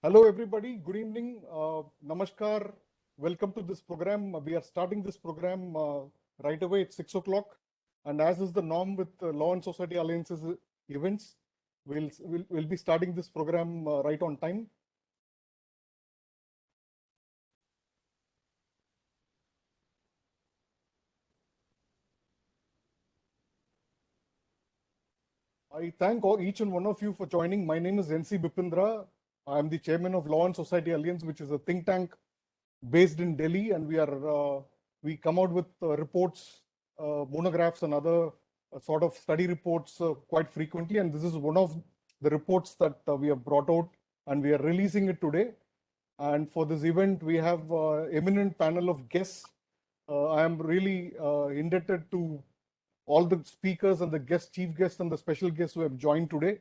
Hello, everybody. Good evening. Namaskar. Welcome to this program. We are starting this program right away at 6 o'clock. And as is the norm with Law and Society Alliance's events, we'll be starting this program right on time. I thank each and one of you for joining. My name is N.C. Bipindra. I am the chairman of Law and Society Alliance, which is a think tank based in Delhi, and we come out with reports, monographs, and other sort of study reports quite frequently. And this is one of the reports that we have brought out, and we are releasing it today. And for this event, we have eminent panel of guests. I am really indebted to all the speakers and the chief guests and the special guests who have joined today.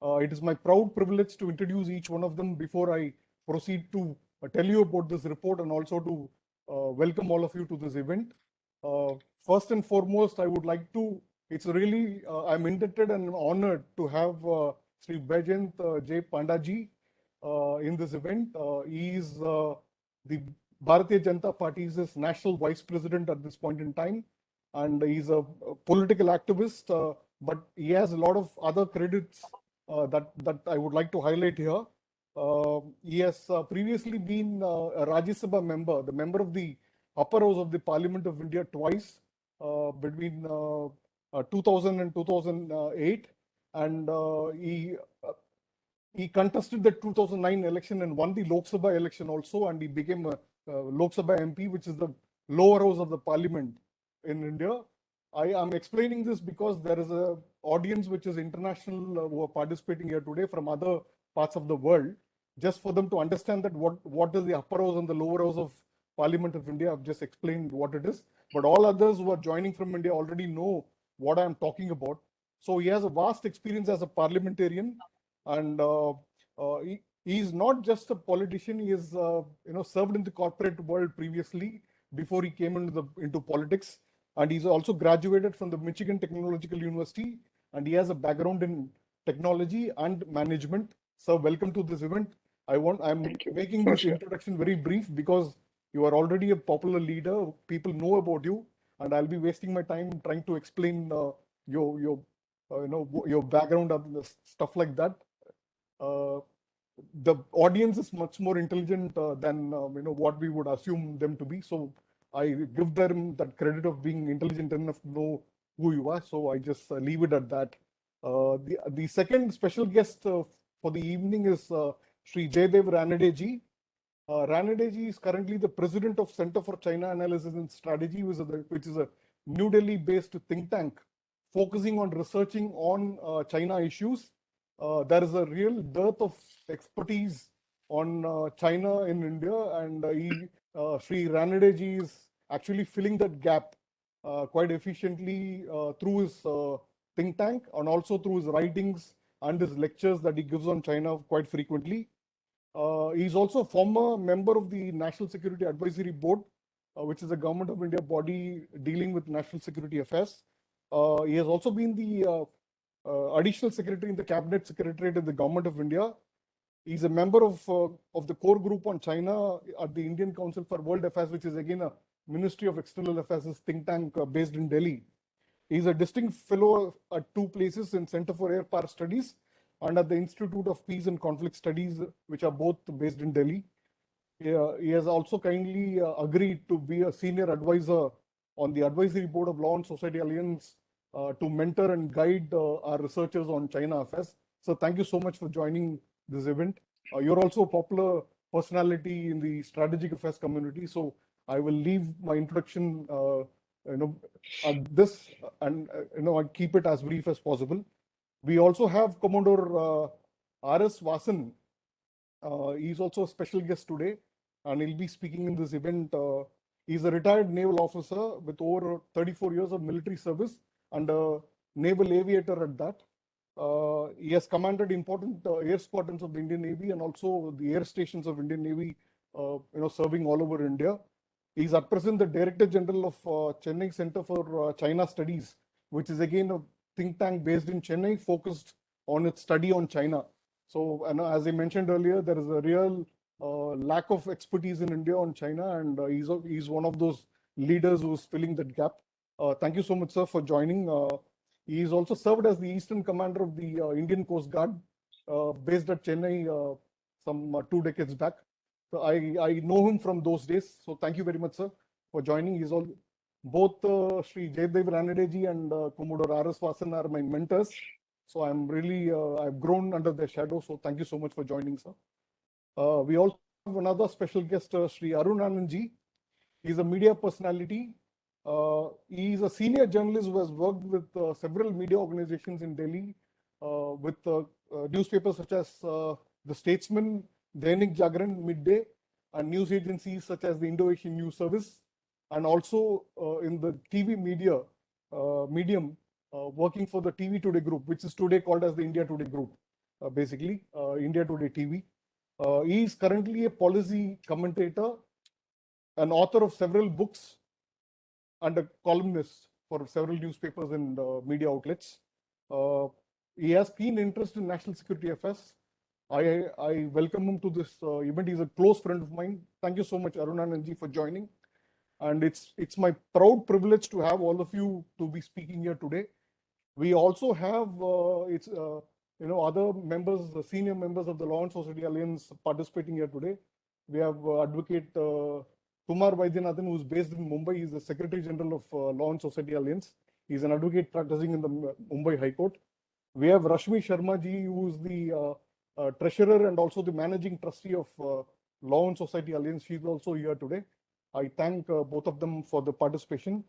It is my proud privilege to introduce each one of them before I proceed to tell you about this report and also to welcome all of you to this event. First and foremost, I would like to, it's really, I'm indebted and honored to have Sri Bajent J. Pandaji in this event. He is the Bharatiya Janata Party's national vice president at this point in time, and he's a political activist, but he has a lot of other credits that I would like to highlight here. He has previously been a Rajya Sabha member, the member of the upper house of the Parliament of India twice between 2000 and 2008, and he contested the 2009 election and won the Lok Sabha election also, and he became a Lok Sabha MP, which is the lower house of the Parliament in India. I am explaining this because there is a audience which is international who are participating here today from other parts of the world, just for them to understand that what is the upper house and the lower house of Parliament of India. I've just explained what it is, but all others who are joining from India already know what I'm talking about. So he has a vast experience as a parliamentarian, and he's not just a politician. He is served in the corporate world previously before he came into politics, and he's also graduated from the Michigan Technological University, and he has a background in technology and management. So welcome to this event. I'm making this introduction very brief because you are already a popular leader. People know about you, and I'll be wasting my time trying to explain your background and stuff like that. The audience is much more intelligent than what we would assume them to be. So I give them that credit of being intelligent enough to know who you are. So I just leave it at that. The second special guest for the evening is Sri Jaydev Ranedeji. Ranedeji is currently the president of Center for China Analysis and Strategy, which is a New Delhi-based think tank focusing on researching on China issues. There is a real dearth of expertise on China in India, and Sri Ranedeji is actually filling that gap quite efficiently through his think tank and also through his writings and his lectures that he gives on China quite frequently. He's also a former member of the National Security Advisory Board, which is a Government of India body dealing with national security affairs. He has also been the Additional Secretary in the Cabinet Secretariat in the Government of India. He's a member of the core group on China at the Indian Council for World Affairs, which is again a Ministry of External Affairs think tank based in Delhi. He's a distinct fellow at two places in Center for Air Power Studies and at the Institute of Peace and Conflict Studies, which are both based in Delhi. He has also kindly agreed to be a senior advisor on the advisory board of Law and Society Alliance to mentor and guide our researchers on China affairs. So thank you so much for joining this event. You're also a popular personality in the strategic affairs community. So I will leave my introduction at this and I keep it as brief as possible. We also have Commodore R.S. Vasan. He's also a special guest today, and he'll be speaking in this event. He's a retired naval officer with over 34 years of military service and a naval aviator at that. He has commanded important air squadrons of the Indian Navy and also the air stations of Indian Navy, serving all over India. He's at present the Director General of Chennai Center for China Studies, which is again a think tank based in Chennai focused on its study on China. So, and as I mentioned earlier, there is a real lack of expertise in India on China, and he's one of those leaders who's filling that gap. Thank you so much, sir, for joining. He's also served as the Eastern Commander of the Indian Coast Guard, based at Chennai some 2 decades back. So I know him from those days. So thank you very much, sir, for joining. He's all both Sri Jaydev Ranedeji and Commodore R.S. Vasan are my mentors. So I'm really, I've grown under their shadow. So thank you so much for joining, sir. We also have another special guest, Sri Arun Anandji. He's a media personality. He's a senior journalist who has worked with several media organizations in Delhi, with newspapers such as The Statesman, Dainik Jagran, Midday, and news agencies such as the Indo-Asian News Service, and also in the TV media medium, working for the TV Today Group, which is today called as the India Today Group, basically India Today TV. He is currently a policy commentator, an author of several books, and a columnist for several newspapers and media outlets. He has keen interest in national security affairs. I welcome him to this event. He's a close friend of mine. Thank you so much, Arunanandji, for joining. And it's my proud privilege to have all of you to be speaking here today. We also have other members, the senior members of the Law and Society Alliance participating here today. We have Advocate Kumar Vaidyanathan, who is based in Mumbai. He's the Secretary General of Law and Society Alliance. He's an advocate practicing in the Mumbai High Court. We have Rashmi Sharma ji, who is the Treasurer and also the Managing Trustee of Law and Society Alliance. She's also here today. I thank both of them for the participation.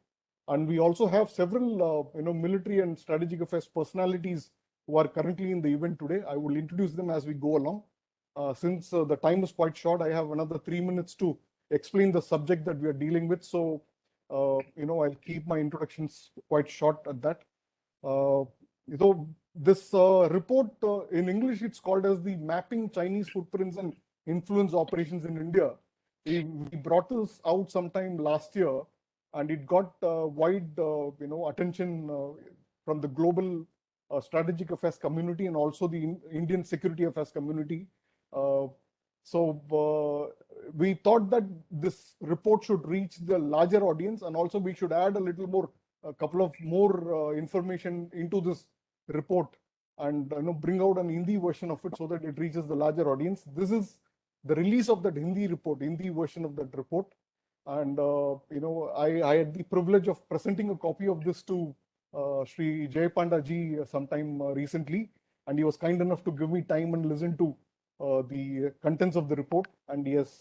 And we also have several, military and strategic affairs personalities who are currently in the event today. I will introduce them as we go along. Since the time is quite short, I have another 3 minutes to explain the subject that we are dealing with. So, I'll keep my introductions quite short at that. This report in English, it's called as the Mapping Chinese Footprints and Influence Operations in India. We brought this out sometime last year, and it got wide, attention from the global strategic affairs community and also the Indian security affairs community. So we thought that this report should reach the larger audience, and also we should add a couple of more information into this report, and bring out an Hindi version of it so that it reaches the larger audience. This is the release of that Hindi version of that report. And I had the privilege of presenting a copy of this to Sri Jay Panda ji sometime recently, and he was kind enough to give me time and listen to the contents of the report. And he's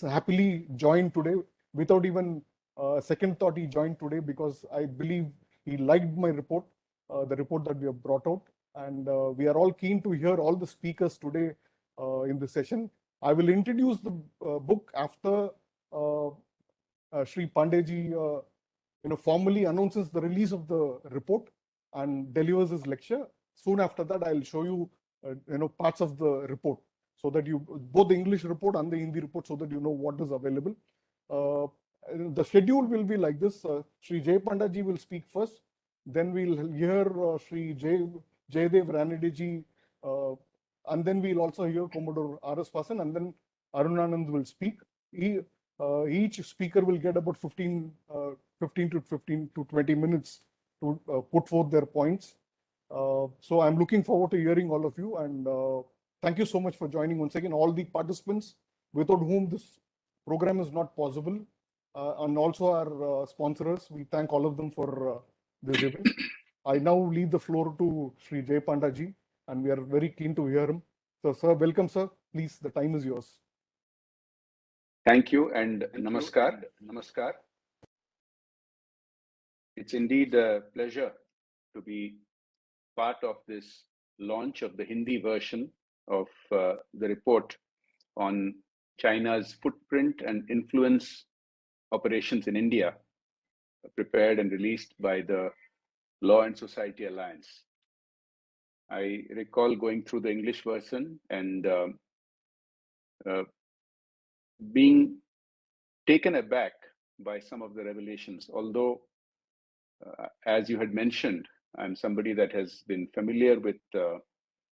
happily joined today without even a second thought. He joined today because I believe he liked my report, the report that we have brought out. And we are all keen to hear all the speakers today in this session. I will introduce the book after Sri Pandeji, formally announces the release of the report and delivers his lecture. Soon after that, I'll show you, parts of the report, so that you, both the English report and the Hindi report, so that you know what is available. The schedule will be like this. Sri Jay Pandaji will speak first. Then we'll hear Sri Jaydev Ranedeji, and then we'll also hear Commodore R.S. Vasan, and then Arunanand will speak. Each speaker will get about 15 to 20 minutes to put forth their points. So I'm looking forward to hearing all of you, and thank you so much for joining once again, all the participants without whom this program is not possible, and also our sponsors. We thank all of them for this event. I now leave the floor to Sri Jay Pandaji, and we are very keen to hear him. So, sir, welcome, sir. Please, the time is yours. Thank you, and namaskar. Namaskar. It's indeed a pleasure to be part of this launch of the Hindi version of the report on China's footprint and influence operations in India, prepared and released by the Law and Society Alliance. I recall going through the English version and being taken aback by some of the revelations, although as you had mentioned, I'm somebody that has been familiar with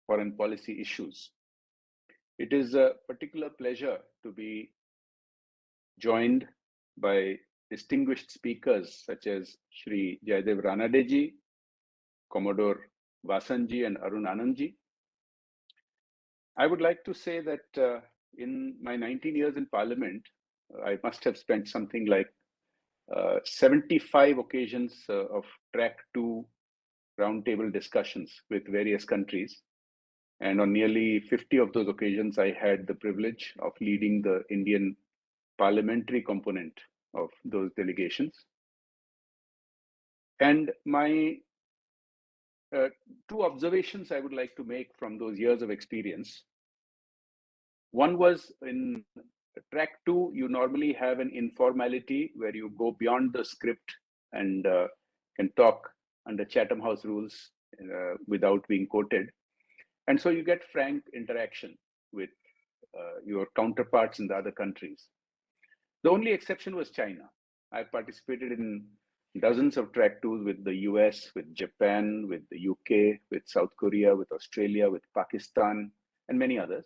foreign policy issues. It is a particular pleasure to be joined by distinguished speakers such as Shri Jaydev Ranadeji, Commodore Vasanji, and Arun Anandji. I would like to say that in my 19 years in Parliament, I must have spent something like 75 occasions of track 2 roundtable discussions with various countries. And on nearly 50 of those occasions, I had the privilege of leading the Indian parliamentary component of those delegations. And my two observations I would like to make from those years of experience. One was in track 2, you normally have an informality where you go beyond the script and can talk under Chatham House rules without being quoted. And so you get frank interaction with your counterparts in the other countries. The only exception was China. I participated in dozens of track 2s with the US, with Japan, with the UK, with South Korea, with Australia, with Pakistan, and many others.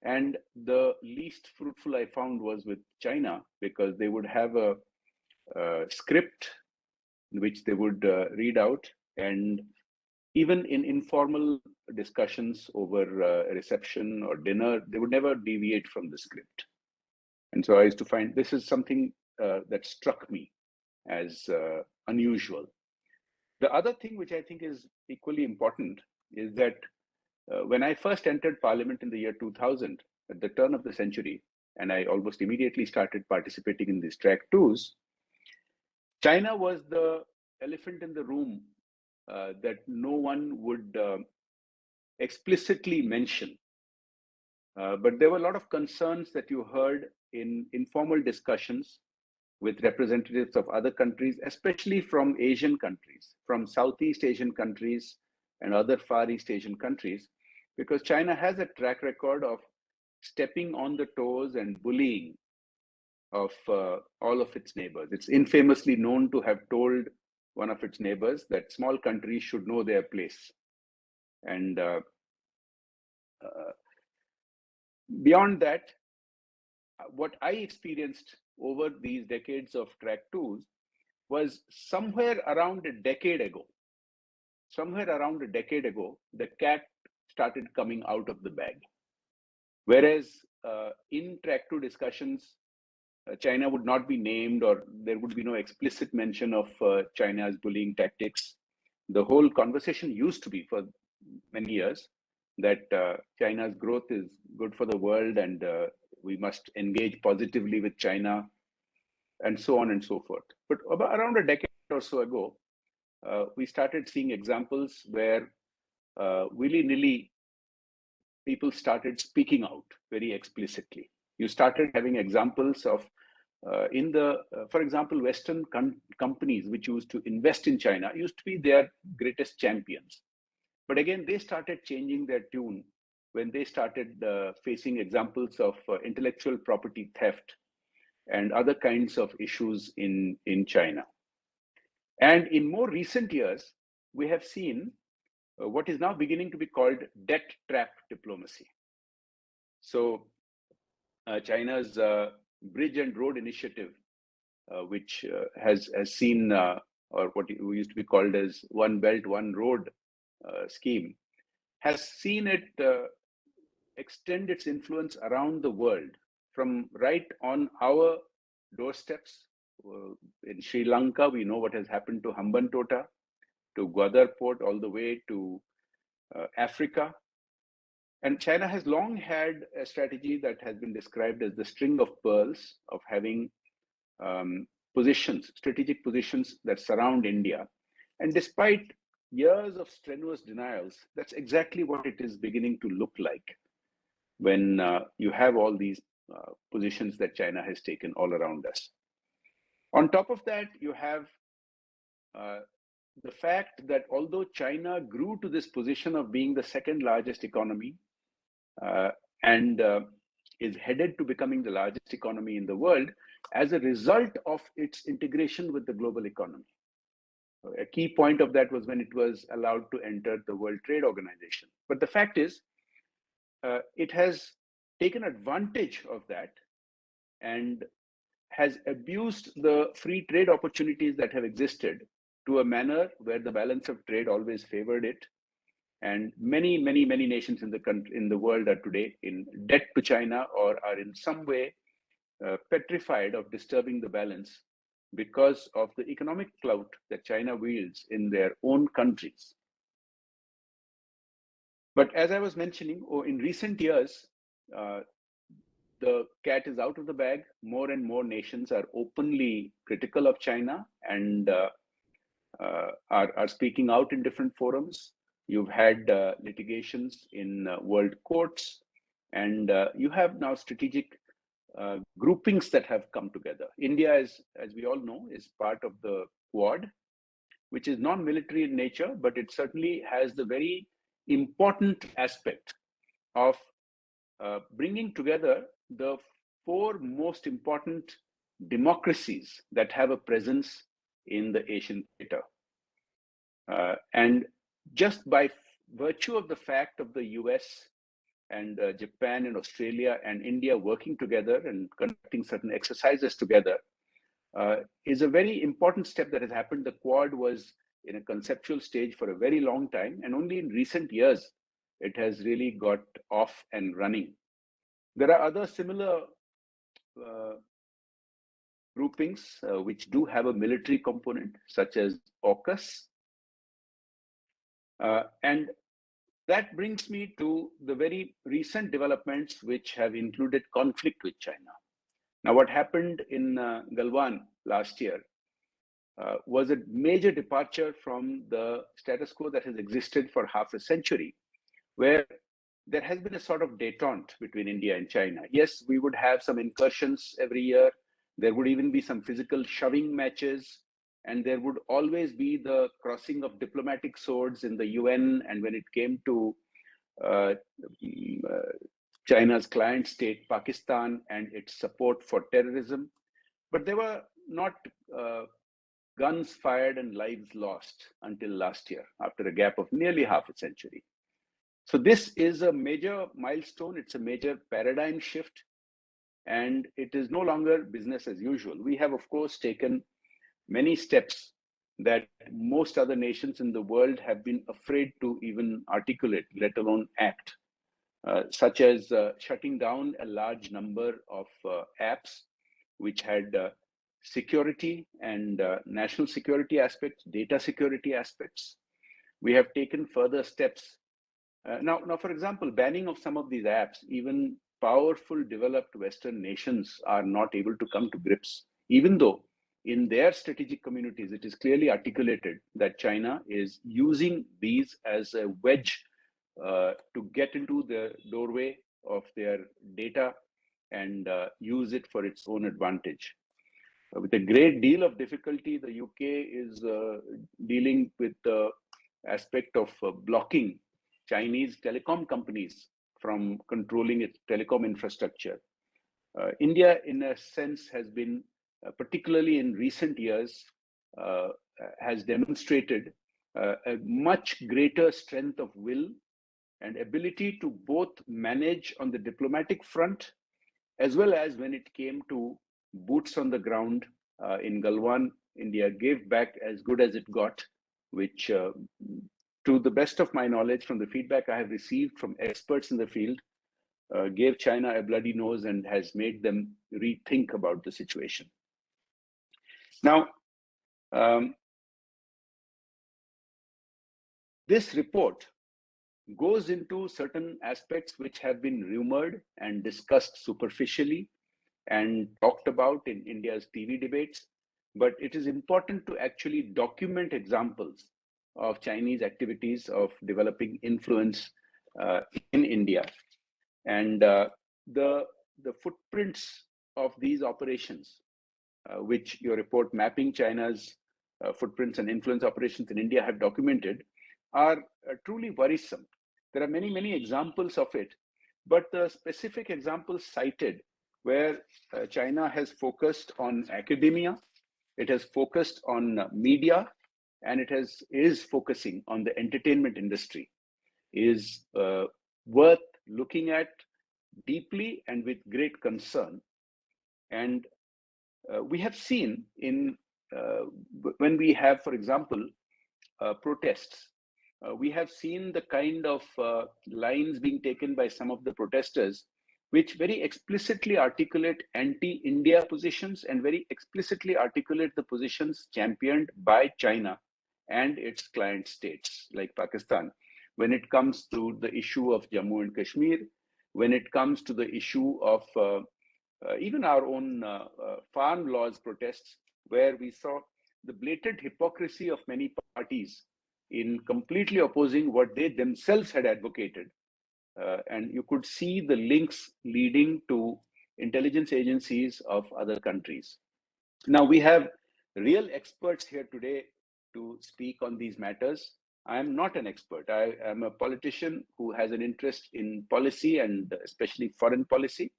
And the least fruitful I found was with China, because they would have a script which they would read out, and even in informal discussions over a reception or dinner, they would never deviate from the script. And so I used to find this is something that struck me as unusual. The other thing which I think is equally important is that when I first entered Parliament in the year 2000, at the turn of the century, and I almost immediately started participating in these track 2s, China was the elephant in the room that no one would explicitly mention. But there were a lot of concerns that you heard in informal discussions with representatives of other countries, especially from Asian countries, from Southeast Asian countries and other Far East Asian countries, because China has a track record of stepping on the toes and bullying of all of its neighbors. It's infamously known to have told one of its neighbors that small countries should know their place. And beyond that, what I experienced over these decades of track 2s was somewhere around a decade ago, the cat started coming out of the bag. Whereas in track 2 discussions, China would not be named, or there would be no explicit mention of China's bullying tactics. The whole conversation used to be for many years that China's growth is good for the world, and we must engage positively with China, and so on and so forth. But about around a decade or so ago, we started seeing examples where willy-nilly people started speaking out very explicitly. You started having examples of for example, Western companies which used to invest in China used to be their greatest champions. But again, they started changing their tune when they started facing examples of intellectual property theft and other kinds of issues in China. And in more recent years, we have seen what is now beginning to be called debt trap diplomacy. So China's Bridge and Road Initiative, which has seen, or what used to be called as One Belt, One Road scheme, has seen it extend its influence around the world, from right on our doorsteps. In Sri Lanka, we know what has happened to Hambantota, to Gwadar port, all the way to Africa. And China has long had a strategy that has been described as the string of pearls, of having strategic positions that surround India. And despite years of strenuous denials, that's exactly what it is beginning to look like when you have all these positions that China has taken all around us. On top of that, you have the fact that although China grew to this position of being the second largest economy and is headed to becoming the largest economy in the world as a result of its integration with the global economy. A key point of that was when it was allowed to enter the World Trade Organization. But the fact is, it has taken advantage of that and has abused the free trade opportunities that have existed to a manner where the balance of trade always favored it. And many nations in the country, in the world, are today in debt to China or are in some way petrified of disturbing the balance because of the economic clout that China wields in their own countries. But as I was mentioning, in recent years, the cat is out of the bag. More and more nations are openly critical of China and are speaking out in different forums. You've had litigations in world courts, and you have now strategic groupings that have come together. India, as we all know, is part of the Quad, which is non-military in nature, but it certainly has the very important aspect of bringing together the four most important democracies that have a presence in the Asian theater. And just by virtue of the fact of the US and Japan and Australia and India working together and conducting certain exercises together is a very important step that has happened. The Quad was in a conceptual stage for a very long time, and only in recent years it has really got off and running. There are other similar groupings which do have a military component, such as AUKUS. And that brings me to the very recent developments which have included conflict with China. Now, what happened in Galwan last year was a major departure from the status quo that has existed for half a century, where there has been a sort of détente between India and China. Yes, we would have some incursions every year. There would even be some physical shoving matches, and there would always be the crossing of diplomatic swords in the UN. And when it came to China's client state, Pakistan, and its support for terrorism, but there were not guns fired and lives lost until last year, after a gap of nearly half a century. So this is a major milestone. It's a major paradigm shift, and it is no longer business as usual. We have, of course, taken many steps that most other nations in the world have been afraid to even articulate, let alone act, such as shutting down a large number of apps which had security and national security aspects, data security aspects. We have taken further steps. Now, for example, banning of some of these apps, even powerful developed Western nations are not able to come to grips, even though in their strategic communities, it is clearly articulated that China is using these as a wedge to get into the doorway of their data and use it for its own advantage. With a great deal of difficulty, the UK is dealing with the aspect of blocking Chinese telecom companies from controlling its telecom infrastructure. India, in a sense, has been, particularly in recent years, has demonstrated a much greater strength of will and ability to both manage on the diplomatic front, as well as when it came to boots on the ground. In Galwan, India gave back as good as it got, which, to the best of my knowledge, from the feedback I have received from experts in the field, gave China a bloody nose and has made them rethink about the situation. Now, this report goes into certain aspects which have been rumored and discussed superficially and talked about in India's TV debates, but it is important to actually document examples of Chinese activities of developing influence in India. And the footprints of these operations, which your report mapping China's footprints and influence operations in India have documented, are truly worrisome. There are many examples of it, but the specific examples cited where China has focused on academia, it has focused on media, and is focusing on the entertainment industry is worth looking at deeply and with great concern. And we have seen when we have, for example, protests, we have seen the kind of lines being taken by some of the protesters, which very explicitly articulate anti-India positions and very explicitly articulate the positions championed by China and its client states like Pakistan, when it comes to the issue of Jammu and Kashmir, when it comes to the issue of even our own farm laws protests, where we saw the blatant hypocrisy of many parties in completely opposing what they themselves had advocated. And you could see the links leading to intelligence agencies of other countries. Now, we have real experts here today to speak on these matters. I am not an expert. I am a politician who has an interest in policy and especially foreign policy.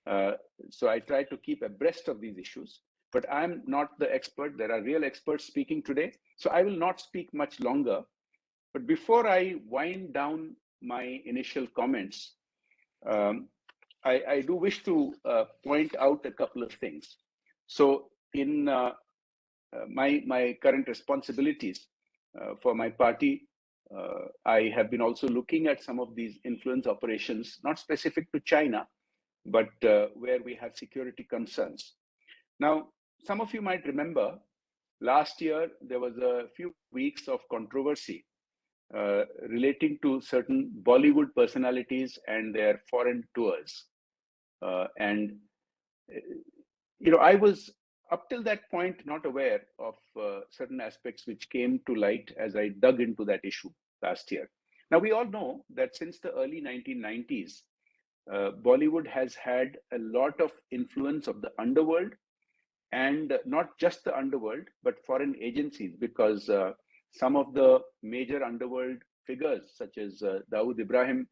So I try to keep abreast of these issues, but I'm not the expert. There are real experts speaking today. So I will not speak much longer. But before I wind down my initial comments, I do wish to point out a couple of things. So in my current responsibilities for my party, I have been also looking at some of these influence operations, not specific to China, but where we have security concerns. Now, some of you might remember last year there was a few weeks of controversy relating to certain Bollywood personalities and their foreign tours. And I was up till that point not aware of certain aspects which came to light as I dug into that issue last year. Now, we all know that since the early 1990s, Bollywood has had a lot of influence of the underworld, and not just the underworld, but foreign agencies, because some of the major underworld figures, such as Dawood Ibrahim,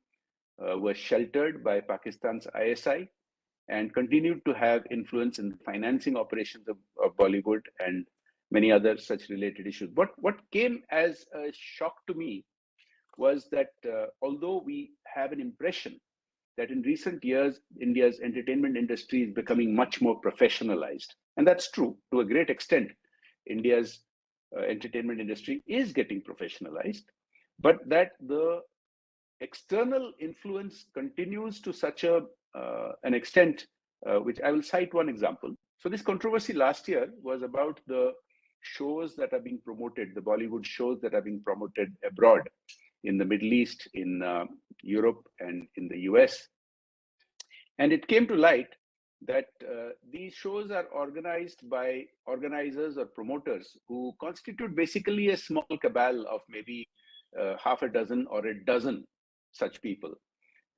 were sheltered by Pakistan's ISI and continued to have influence in the financing operations of Bollywood and many other such related issues. What came as a shock to me was that although we have an impression that in recent years, India's entertainment industry is becoming much more professionalized. And that's true to a great extent. India's entertainment industry is getting professionalized, but that the external influence continues to such an extent, which I will cite one example. So this controversy last year was about the shows that are being promoted, the Bollywood shows that are being promoted abroad in the Middle East, in Europe, and in the US. And it came to light that these shows are organized by organizers or promoters who constitute basically a small cabal of maybe half a dozen or a dozen such people.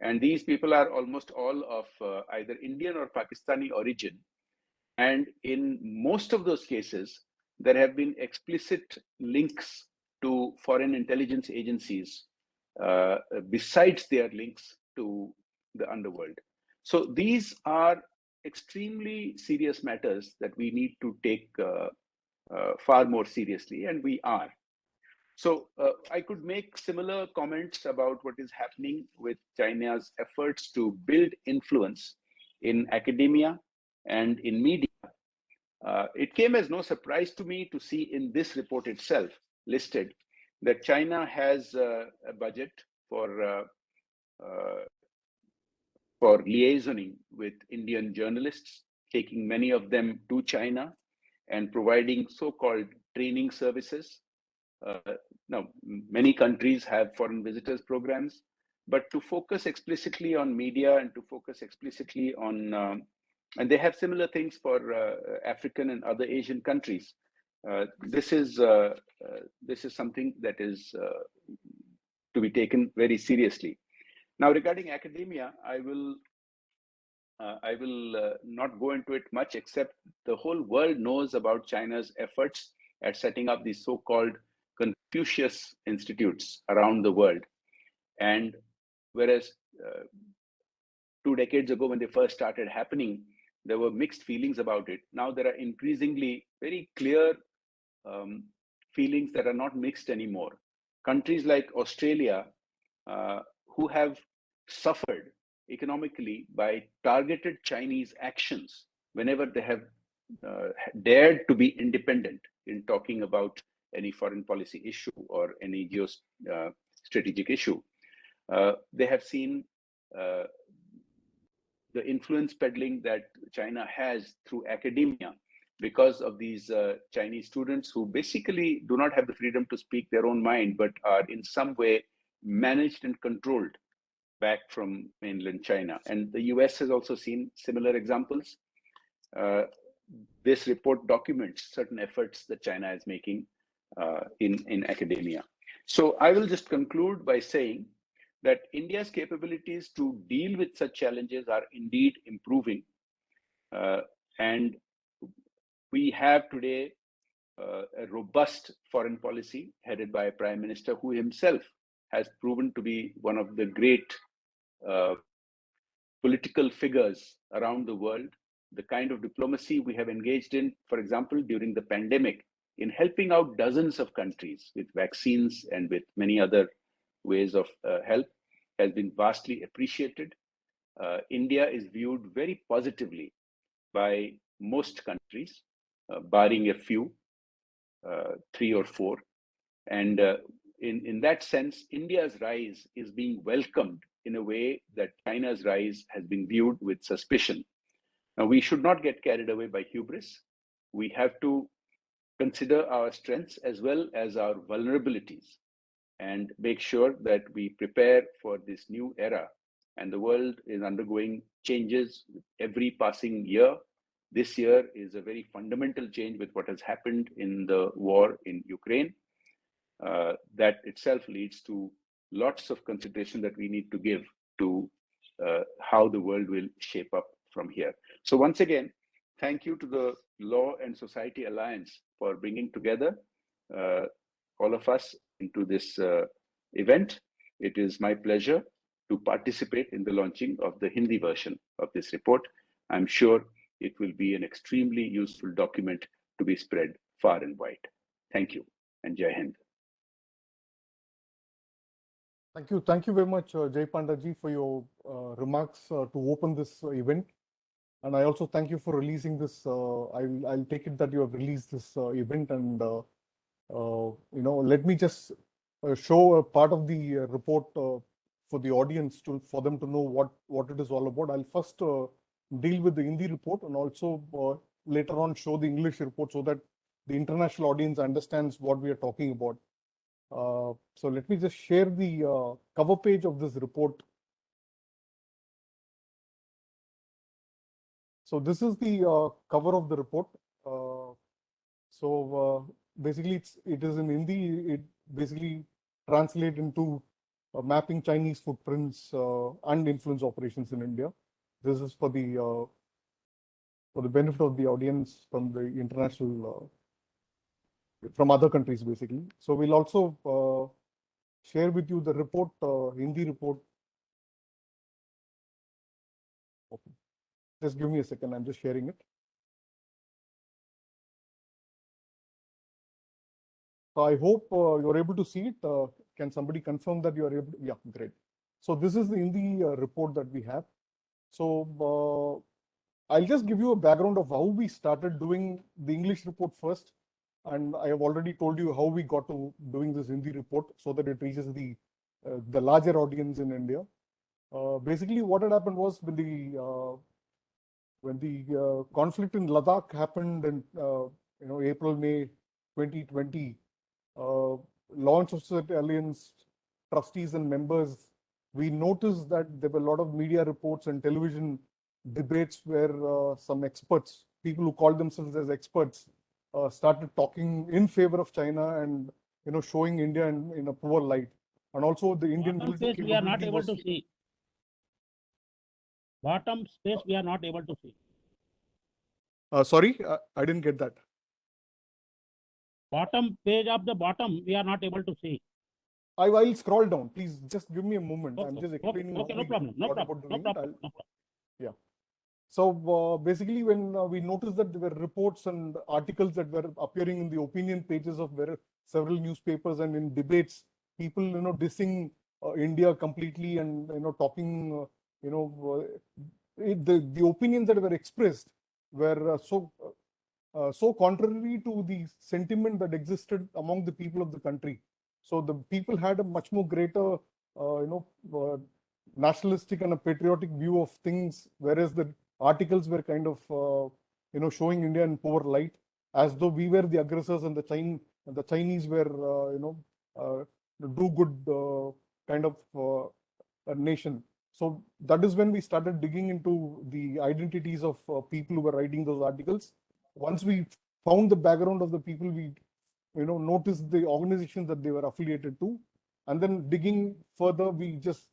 And these people are almost all of either Indian or Pakistani origin. And in most of those cases, there have been explicit links to foreign intelligence agencies besides their links to the underworld. So these are extremely serious matters that we need to take far more seriously, and we are. So I could make similar comments about what is happening with China's efforts to build influence in academia and in media. It came as no surprise to me to see in this report itself listed that China has a budget for liaisoning with Indian journalists, taking many of them to China and providing so-called training services. Now, many countries have foreign visitors programs, but to focus explicitly on media and to focus explicitly on, and they have similar things for African and other Asian countries. This is something that is to be taken very seriously. Now, regarding academia, I will not go into it much, except the whole world knows about China's efforts at setting up these so-called Confucius Institutes around the world. And whereas 2 decades ago, when they first started happening, there were mixed feelings about it. Now there are increasingly very clear feelings that are not mixed anymore. Countries like Australia, who have suffered economically by targeted Chinese actions whenever they have dared to be independent in talking about any foreign policy issue or any geostrategic issue. They have seen the influence peddling that China has through academia because of these Chinese students who basically do not have the freedom to speak their own mind, but are in some way managed and controlled back from mainland China. And the US has also seen similar examples. This report documents certain efforts that China is making in academia. So I will just conclude by saying that India's capabilities to deal with such challenges are indeed improving. And we have today a robust foreign policy headed by a prime minister who himself has proven to be one of the great political figures around the world. The kind of diplomacy we have engaged in, for example, during the pandemic, in helping out dozens of countries with vaccines and with many other ways of help, has been vastly appreciated. India is viewed very positively by most countries, barring a few, 3 or 4. And in that sense, India's rise is being welcomed in a way that China's rise has been viewed with suspicion. Now, we should not get carried away by hubris. We have to consider our strengths as well as our vulnerabilities and make sure that we prepare for this new era. And the world is undergoing changes with every passing year. This year is a very fundamental change with what has happened in the war in Ukraine. That itself leads to lots of consideration that we need to give to how the world will shape up from here. So once again, thank you to the Law and Society Alliance for bringing together all of us into this event. It is my pleasure to participate in the launching of the Hindi version of this report. I'm sure it will be an extremely useful document to be spread far and wide. Thank you, and Jai Hind. Thank you very much, Jai Pandaji, for your remarks to open this event. And I also thank you for releasing this. I'll take it that you have released this event, and let me just show a part of the report for the audience for them to know what it is all about. I'll first deal with the Hindi report and also later on show the English report so that the international audience understands what we are talking about. So let me just share the cover page of this report. So this is the cover of the report. Basically, it is in Hindi. It basically translates into mapping Chinese footprints and influence operations in India. This is for the benefit of the audience from the international, from other countries, basically. So we'll also share with you the report, Hindi report. Okay. Just give me a second. I'm just sharing it. So I hope you're able to see it. Can somebody confirm that you are able to? Yeah, great. So this is the Hindi report that we have. So I'll just give you a background of how we started doing the English report first. And I have already told you how we got to doing this Hindi report so that it reaches the larger audience in India. Basically, what had happened was when the conflict in Ladakh happened in April, May 2020, launch of Society Alliance trustees and members, we noticed that there were a lot of media reports and television debates where some experts, people who called themselves as experts, started talking in favor of China and showing India in a poor light. And also the Indian military we are not able to see. Bottom space we are not able to see. Sorry, I didn't get that. Bottom page of the bottom we are not able to see. I will scroll down. Please just give me a moment. Okay. I'm just explaining. Okay, no problem. No problem. Yeah. So basically, when we noticed that there were reports and articles that were appearing in the opinion pages of several newspapers and in debates, people dissing India completely and talking the opinions that were expressed were so contrary to the sentiment that existed among the people of the country. So the people had a much more greater, nationalistic and a patriotic view of things, whereas the articles were kind of, showing India in poor light, as though we were the aggressors and the Chinese were, do good kind of a nation. So that is when we started digging into the identities of people who were writing those articles. Once we found the background of the people, we noticed the organizations that they were affiliated to, and then digging further, we just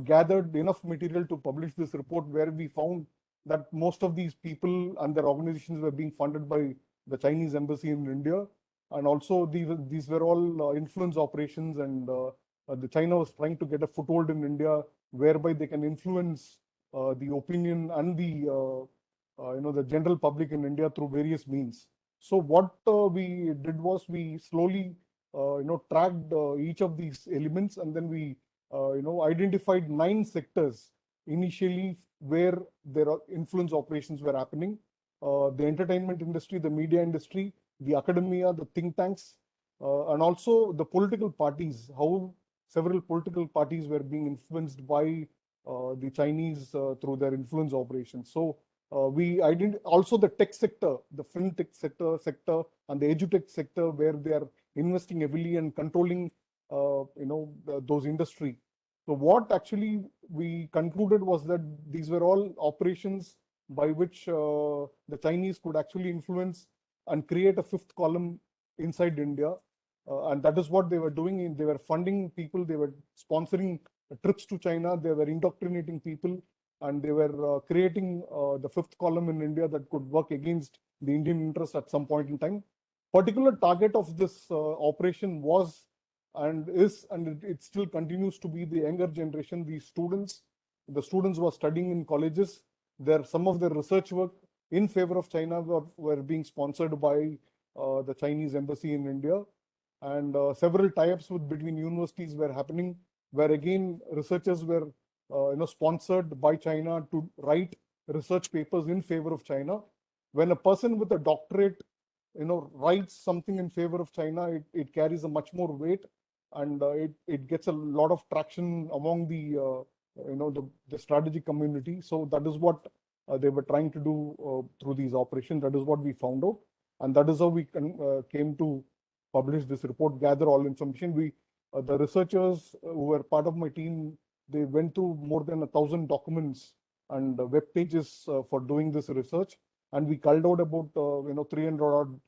gathered enough material to publish this report, where we found that most of these people and their organizations were being funded by the Chinese embassy in India, and also these were all influence operations, and the China was trying to get a foothold in India, whereby they can influence the opinion and the general public in India through various means. So what we did was we slowly tracked each of these elements, and then we identified 9 sectors initially where their influence operations were happening: the entertainment industry, the media industry, the academia, the think tanks, and also the political parties. How several political parties were being influenced by the Chinese through their influence operations. So we also the tech sector, the fintech sector, and the edutech sector, where they are investing heavily and controlling, those industry. So what actually we concluded was that these were all operations by which the Chinese could actually influence and create a fifth column inside India, and that is what they were doing. They were funding people, they were sponsoring trips to China, they were indoctrinating people, and they were creating the fifth column in India that could work against the Indian interest at some point in time. Particular target of this operation was and is, and it still continues to be, the younger generation, the students who are studying in colleges. Some of their research work in favor of China were being sponsored by the Chinese embassy in India, and several tie-ups between universities were happening, where again researchers were sponsored by China to write research papers in favor of China. When a person with a doctorate writes something in favor of China, it carries a much more weight, and it gets a lot of traction among the strategic community. So that is what they were trying to do through these operations. That is what we found out, and that is how we came to publish this report, gather all information. The researchers who were part of my team, they went through more than 1,000 documents and web pages for doing this research, and we culled out about 300 odd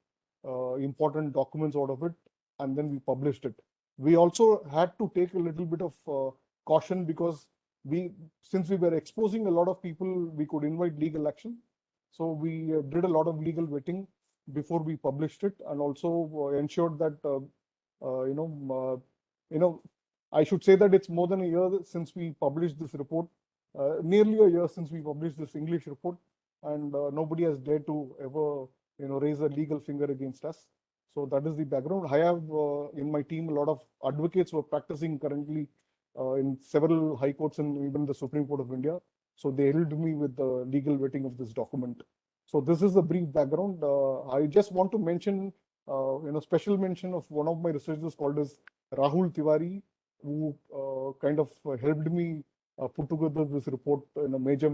important documents out of it, and then we published it. We also had to take a little bit of caution, because since we were exposing a lot of people, we could invite legal action. So we did a lot of legal vetting before we published it, and also ensured that I should say that it's more than a year since we published this report, nearly a year since we published this English report, and nobody has dared to ever raise a legal finger against us. So that is the background. I have in my team a lot of advocates who are practicing currently in several high courts and even the Supreme Court of India. So they helped me with the legal vetting of this document. So this is the brief background. I just want to mention, special mention of one of my researchers called as Rahul Tiwari, who kind of helped me put together this report in a major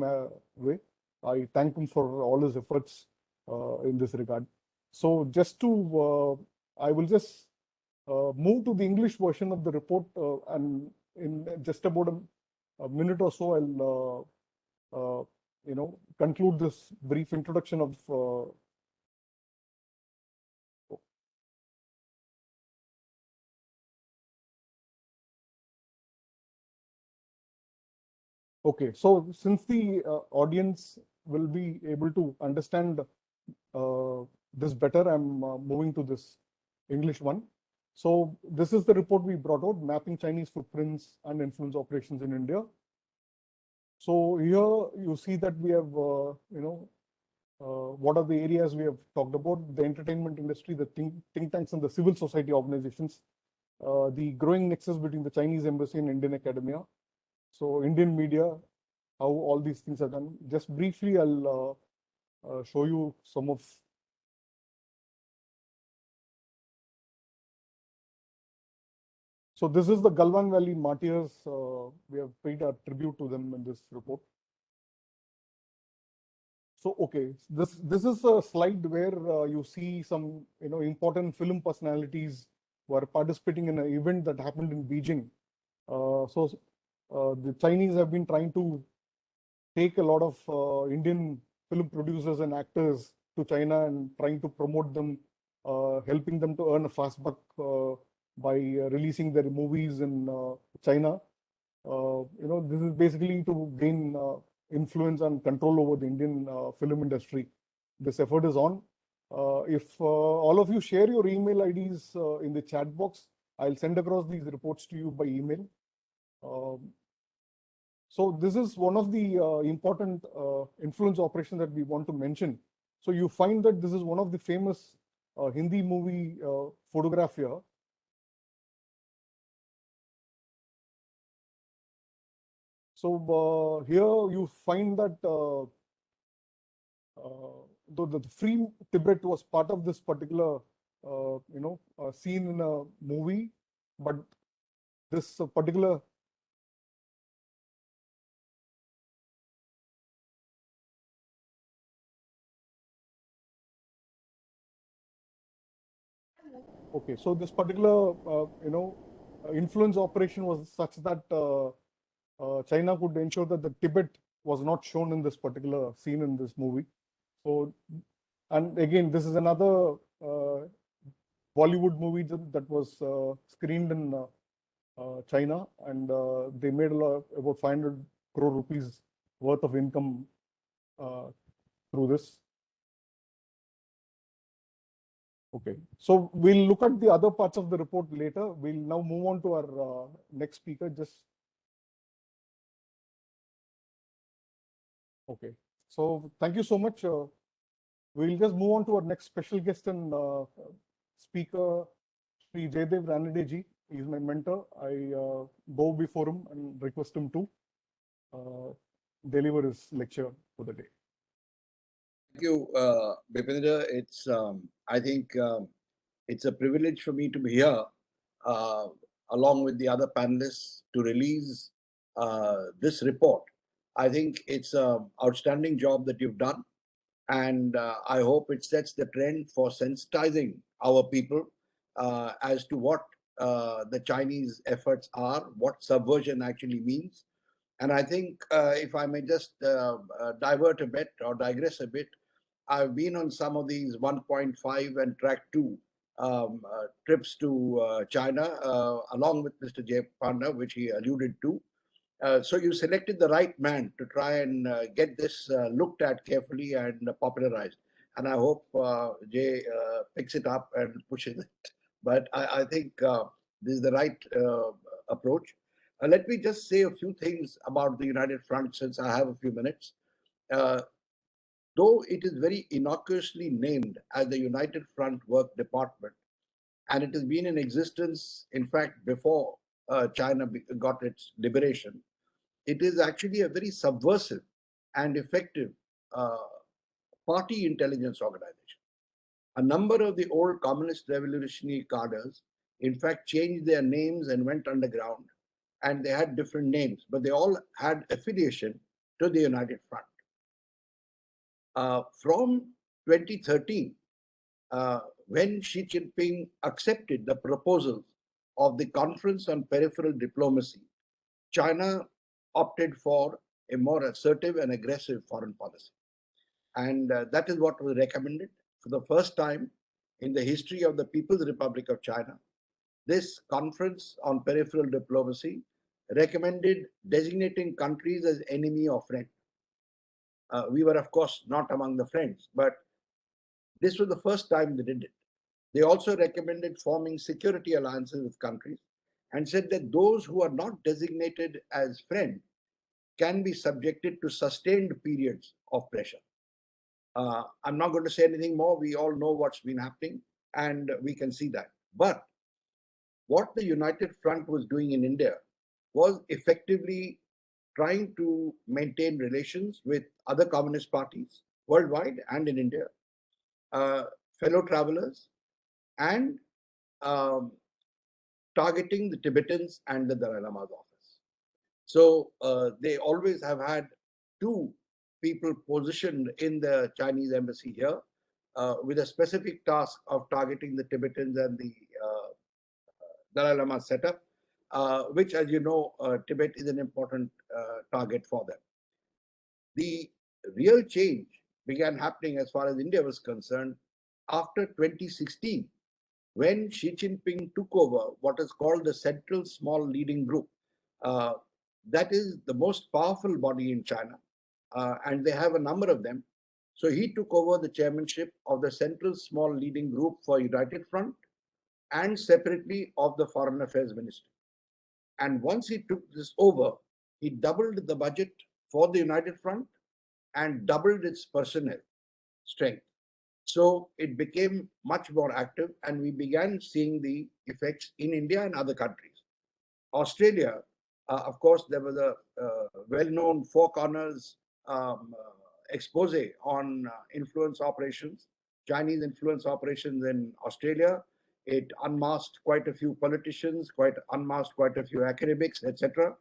way. I thank him for all his efforts in this regard. So I will just move to the English version of the report, and in just about a minute or so, I'll conclude this brief introduction of. Okay, so since the audience will be able to understand this better, I'm moving to this English one. So this is the report we brought out: Mapping Chinese Footprints and Influence Operations in India. So here you see that we have, what are the areas we have talked about? The entertainment industry, the think tanks and the civil society organizations, the growing nexus between the Chinese embassy and Indian academia. So Indian media, how all these things are done. Just briefly, I'll show you some of. So this is the Galwan Valley martyrs. We have paid a tribute to them in this report. So okay, this is a slide where you see some important film personalities who are participating in an event that happened in Beijing. The Chinese have been trying to take a lot of Indian film producers and actors to China and trying to promote them, helping them to earn a fast buck by releasing their movies in China. This is basically to gain influence and control over the Indian film industry. This effort is on. If all of you share your email IDs in the chat box, I'll send across these reports to you by email. So this is one of the important influence operations that we want to mention. So you find that this is one of the famous Hindi movie photograph here. So here you find that the free Tibet was part of this particular scene in a movie, but this particular okay, so this particular influence operation was such that China could ensure that the Tibet was not shown in this particular scene in this movie. So, and again, this is another Bollywood movie that was screened in China, and they made about 500 crore rupees worth of income through this. Okay, so we'll look at the other parts of the report later. We'll now move on to our next speaker. Okay, so thank you so much. We'll just move on to our next special guest and speaker, Sri Jaydev Ranedeji. He's my mentor. I bow before him and request him to deliver his lecture for the day. Thank you, Bipindra. I think it's a privilege for me to be here along with the other panelists to release this report. I think it's an outstanding job that you've done, and I hope it sets the trend for sensitizing our people as to what the Chinese efforts are, what subversion actually means. And I think if I may just divert a bit or digress a bit, I've been on some of these 1.5 and track 2 trips to China along with Mr. Jay Panda, which he alluded to. So you selected the right man to try and get this looked at carefully and popularized. And I hope Jay picks it up and pushes it. But I think this is the right approach. Let me just say a few things about the United Front since I have a few minutes. Though it is very innocuously named as the United Front Work Department, and it has been in existence, in fact, before China got its liberation, it is actually a very subversive and effective party intelligence organization. A number of the old communist revolutionary cadres, in fact, changed their names and went underground, and they had different names, but they all had affiliation to the United Front. From 2013, when Xi Jinping accepted the proposals of the Conference on Peripheral Diplomacy, China opted for a more assertive and aggressive foreign policy. And that is what was recommended for the first time in the history of the People's Republic of China. This Conference on Peripheral Diplomacy recommended designating countries as enemy or friend. We were, of course, not among the friends, but this was the first time they did it. They also recommended forming security alliances with countries and said that those who are not designated as friend can be subjected to sustained periods of pressure. I'm not going to say anything more. We all know what's been happening, and we can see that. But what the United Front was doing in India was effectively trying to maintain relations with other communist parties worldwide and in India, fellow travelers, and um, targeting the Tibetans and the Dalai Lama's office. So they always have had two people positioned in the Chinese embassy here with a specific task of targeting the Tibetans and the Dalai Lama setup, which, as you know, Tibet is an important target for them. The real change began happening as far as India was concerned after 2016, when Xi Jinping took over what is called the Central Small Leading Group. That is the most powerful body in China, and they have a number of them. So he took over the chairmanship of the Central Small Leading Group for United Front and separately of the Foreign Affairs Ministry. And once he took this over, he doubled the budget for the United Front and doubled its personnel strength. So it became much more active, and we began seeing the effects in India and other countries. Australia, of course, there was a well-known Four Corners expose on influence operations, Chinese influence operations in Australia. It unmasked quite a few politicians, unmasked quite a few academics, etc.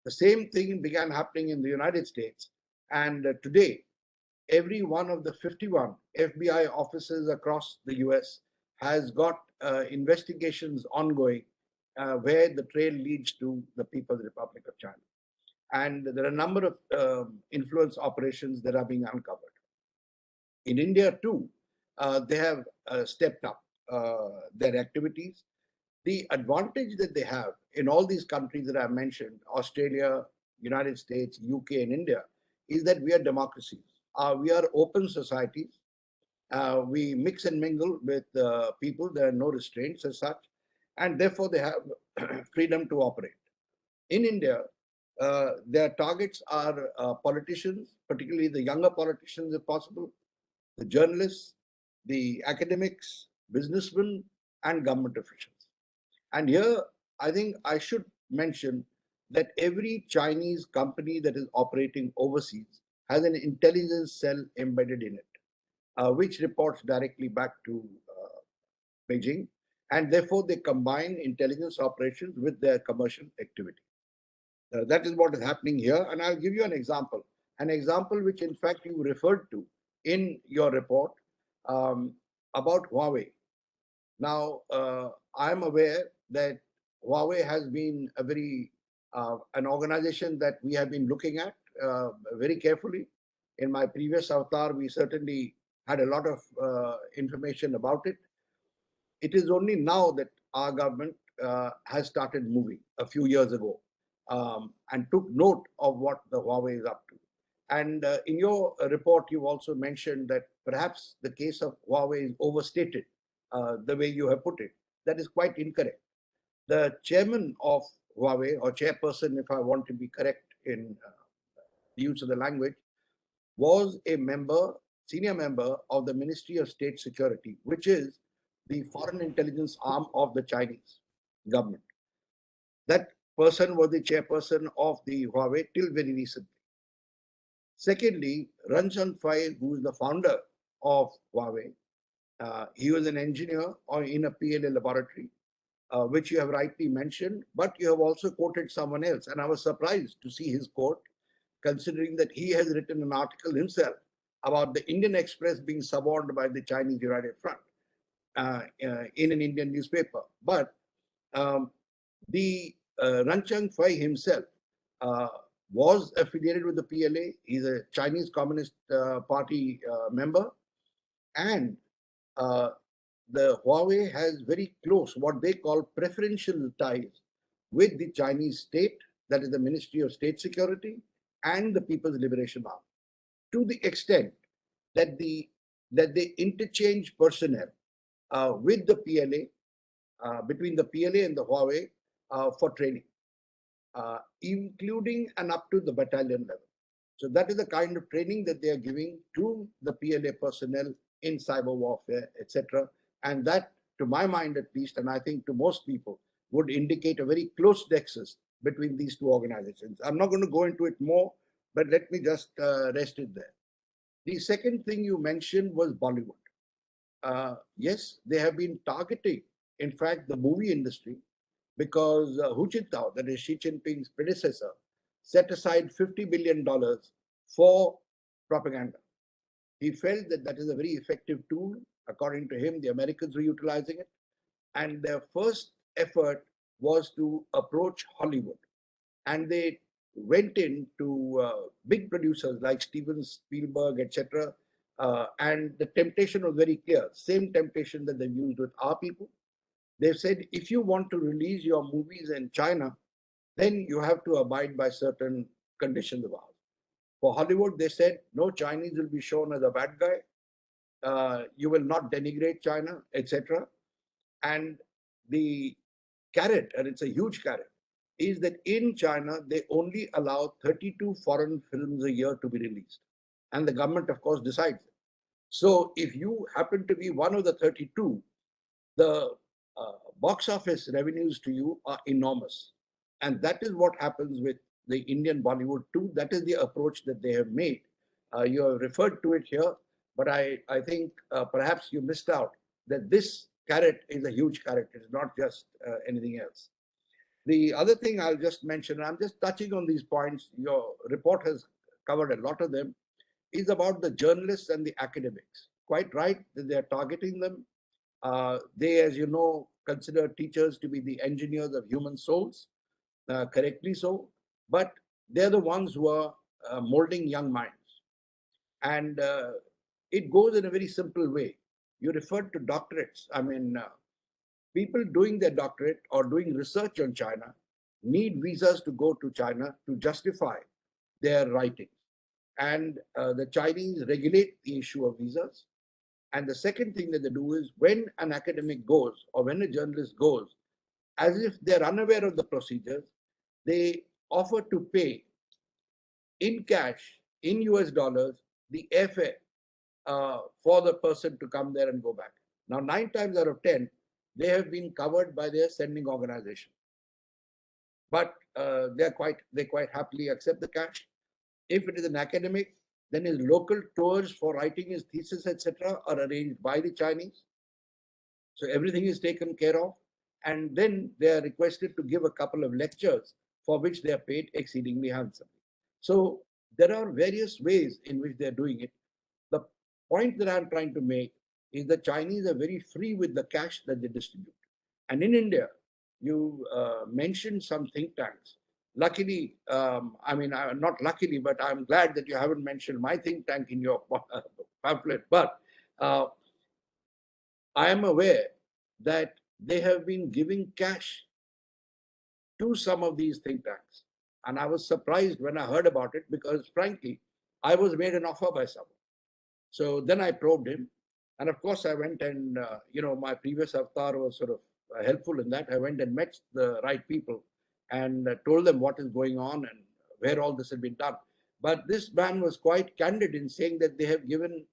The same thing began happening in the United States. And today, every one of the 51 FBI offices across the US has got investigations ongoing where the trail leads to the People's Republic of China. And there are a number of influence operations that are being uncovered. In India, too, they have stepped up their activities. The advantage that they have in all these countries that I mentioned, Australia, United States, UK, and India, is that we are democracies. We are open societies. We mix and mingle with people. There are no restraints as such, and therefore they have freedom to operate. In India, their targets are politicians, particularly the younger politicians if possible, the journalists, the academics, businessmen, and government officials. And here, I think I should mention that every Chinese company that is operating overseas has an intelligence cell embedded in it, which reports directly back to Beijing. And therefore, they combine intelligence operations with their commercial activity. That is what is happening here. And I'll give you an example which, in fact, you referred to in your report about Huawei. Now, I'm aware that Huawei has been a very an organization that we have been looking at very carefully. In my previous avatar, we certainly had a lot of information about it. It is only now that our government has started moving a few years ago and took note of what the Huawei is up to. And in your report, you also mentioned that perhaps the case of Huawei is overstated, the way you have put it. That is quite incorrect. The chairman of Huawei, or chairperson, if I want to be correct in the use of the language, was a member, senior member of the Ministry of State Security, which is the foreign intelligence arm of the Chinese government. That person was the chairperson of the Huawei till very recently. Secondly, Ren Zhengfei, who is the founder of Huawei, he was an engineer in a PLA laboratory, which you have rightly mentioned, but you have also quoted someone else. And I was surprised to see his quote, considering that he has written an article himself about the Indian Express being suborned by the Chinese United Front in an Indian newspaper. But the Ren Zhengfei himself was affiliated with the PLA. He's a Chinese Communist Party member. And the Huawei has very close, what they call preferential ties with the Chinese state, that is the Ministry of State Security, and the People's Liberation Army, to the extent that they interchange personnel with the PLA, between the PLA and the Huawei for training. including and up to the battalion level. So that is the kind of training that they are giving to the PLA personnel in cyber warfare, etc. And that, to my mind at least, and I think to most people, would indicate a very close nexus between these two organizations. I'm not going to go into it more, but let me just rest it there. The second thing you mentioned was Bollywood. Yes, they have been targeting, in fact, the movie industry, because Hu Jintao, that is Xi Jinping's predecessor, set aside $50 billion for propaganda. He felt that that is a very effective tool. According to him, the Americans were utilizing it. And their first effort was to approach Hollywood. And they went into big producers like Steven Spielberg, etc. And the temptation was very clear. Same temptation that they've used with our people. They've said, if you want to release your movies in China, then you have to abide by certain conditions of ours. For Hollywood, they said, no, Chinese will be shown as a bad guy. You will not denigrate China, etc. And the carrot, and it's a huge carrot, is that in China, they only allow 32 foreign films a year to be released. And the government, of course, decides it. So if you happen to be one of the 32, the box office revenues to you are enormous. And that is what happens with the Indian Bollywood too. That is the approach that they have made. You have referred to it here, but I think perhaps you missed out that this carrot is a huge carrot. It's not just anything else. The other thing I'll just mention, I'm just touching on these points, your report has covered a lot of them, is about the journalists and the academics. Quite right that they're targeting them. They, as you know, consider teachers to be the engineers of human souls, correctly so, but they're the ones who are molding young minds. And it goes in a very simple way. You referred to doctorates. I mean, people doing their doctorate or doing research on China need visas to go to China to justify their writings. And the Chinese regulate the issue of visas. And the second thing that they do is when an academic goes or when a journalist goes, as if they're unaware of the procedures, they offer to pay in cash, in US dollars, the airfare for the person to come there and go back. Now, 9 times out of 10, they have been covered by their sending organization. But they quite happily accept the cash. If it is an academic, then his local tours for writing his thesis, etc., are arranged by the Chinese. So everything is taken care of. And then they are requested to give a couple of lectures for which they are paid exceedingly handsomely. So there are various ways in which they're doing it. The point that I'm trying to make is the Chinese are very free with the cash that they distribute. And in India, you mentioned some think tanks. Luckily, I mean, not luckily, but I'm glad that you haven't mentioned my think tank in your pamphlet. But I am aware that they have been giving cash to some of these think tanks. And I was surprised when I heard about it because, frankly, I was made an offer by someone. So then I probed him. And of course, I went and, my previous avatar was sort of helpful in that. I went and met the right people and told them what is going on and where all this had been done. But this man was quite candid in saying that they have given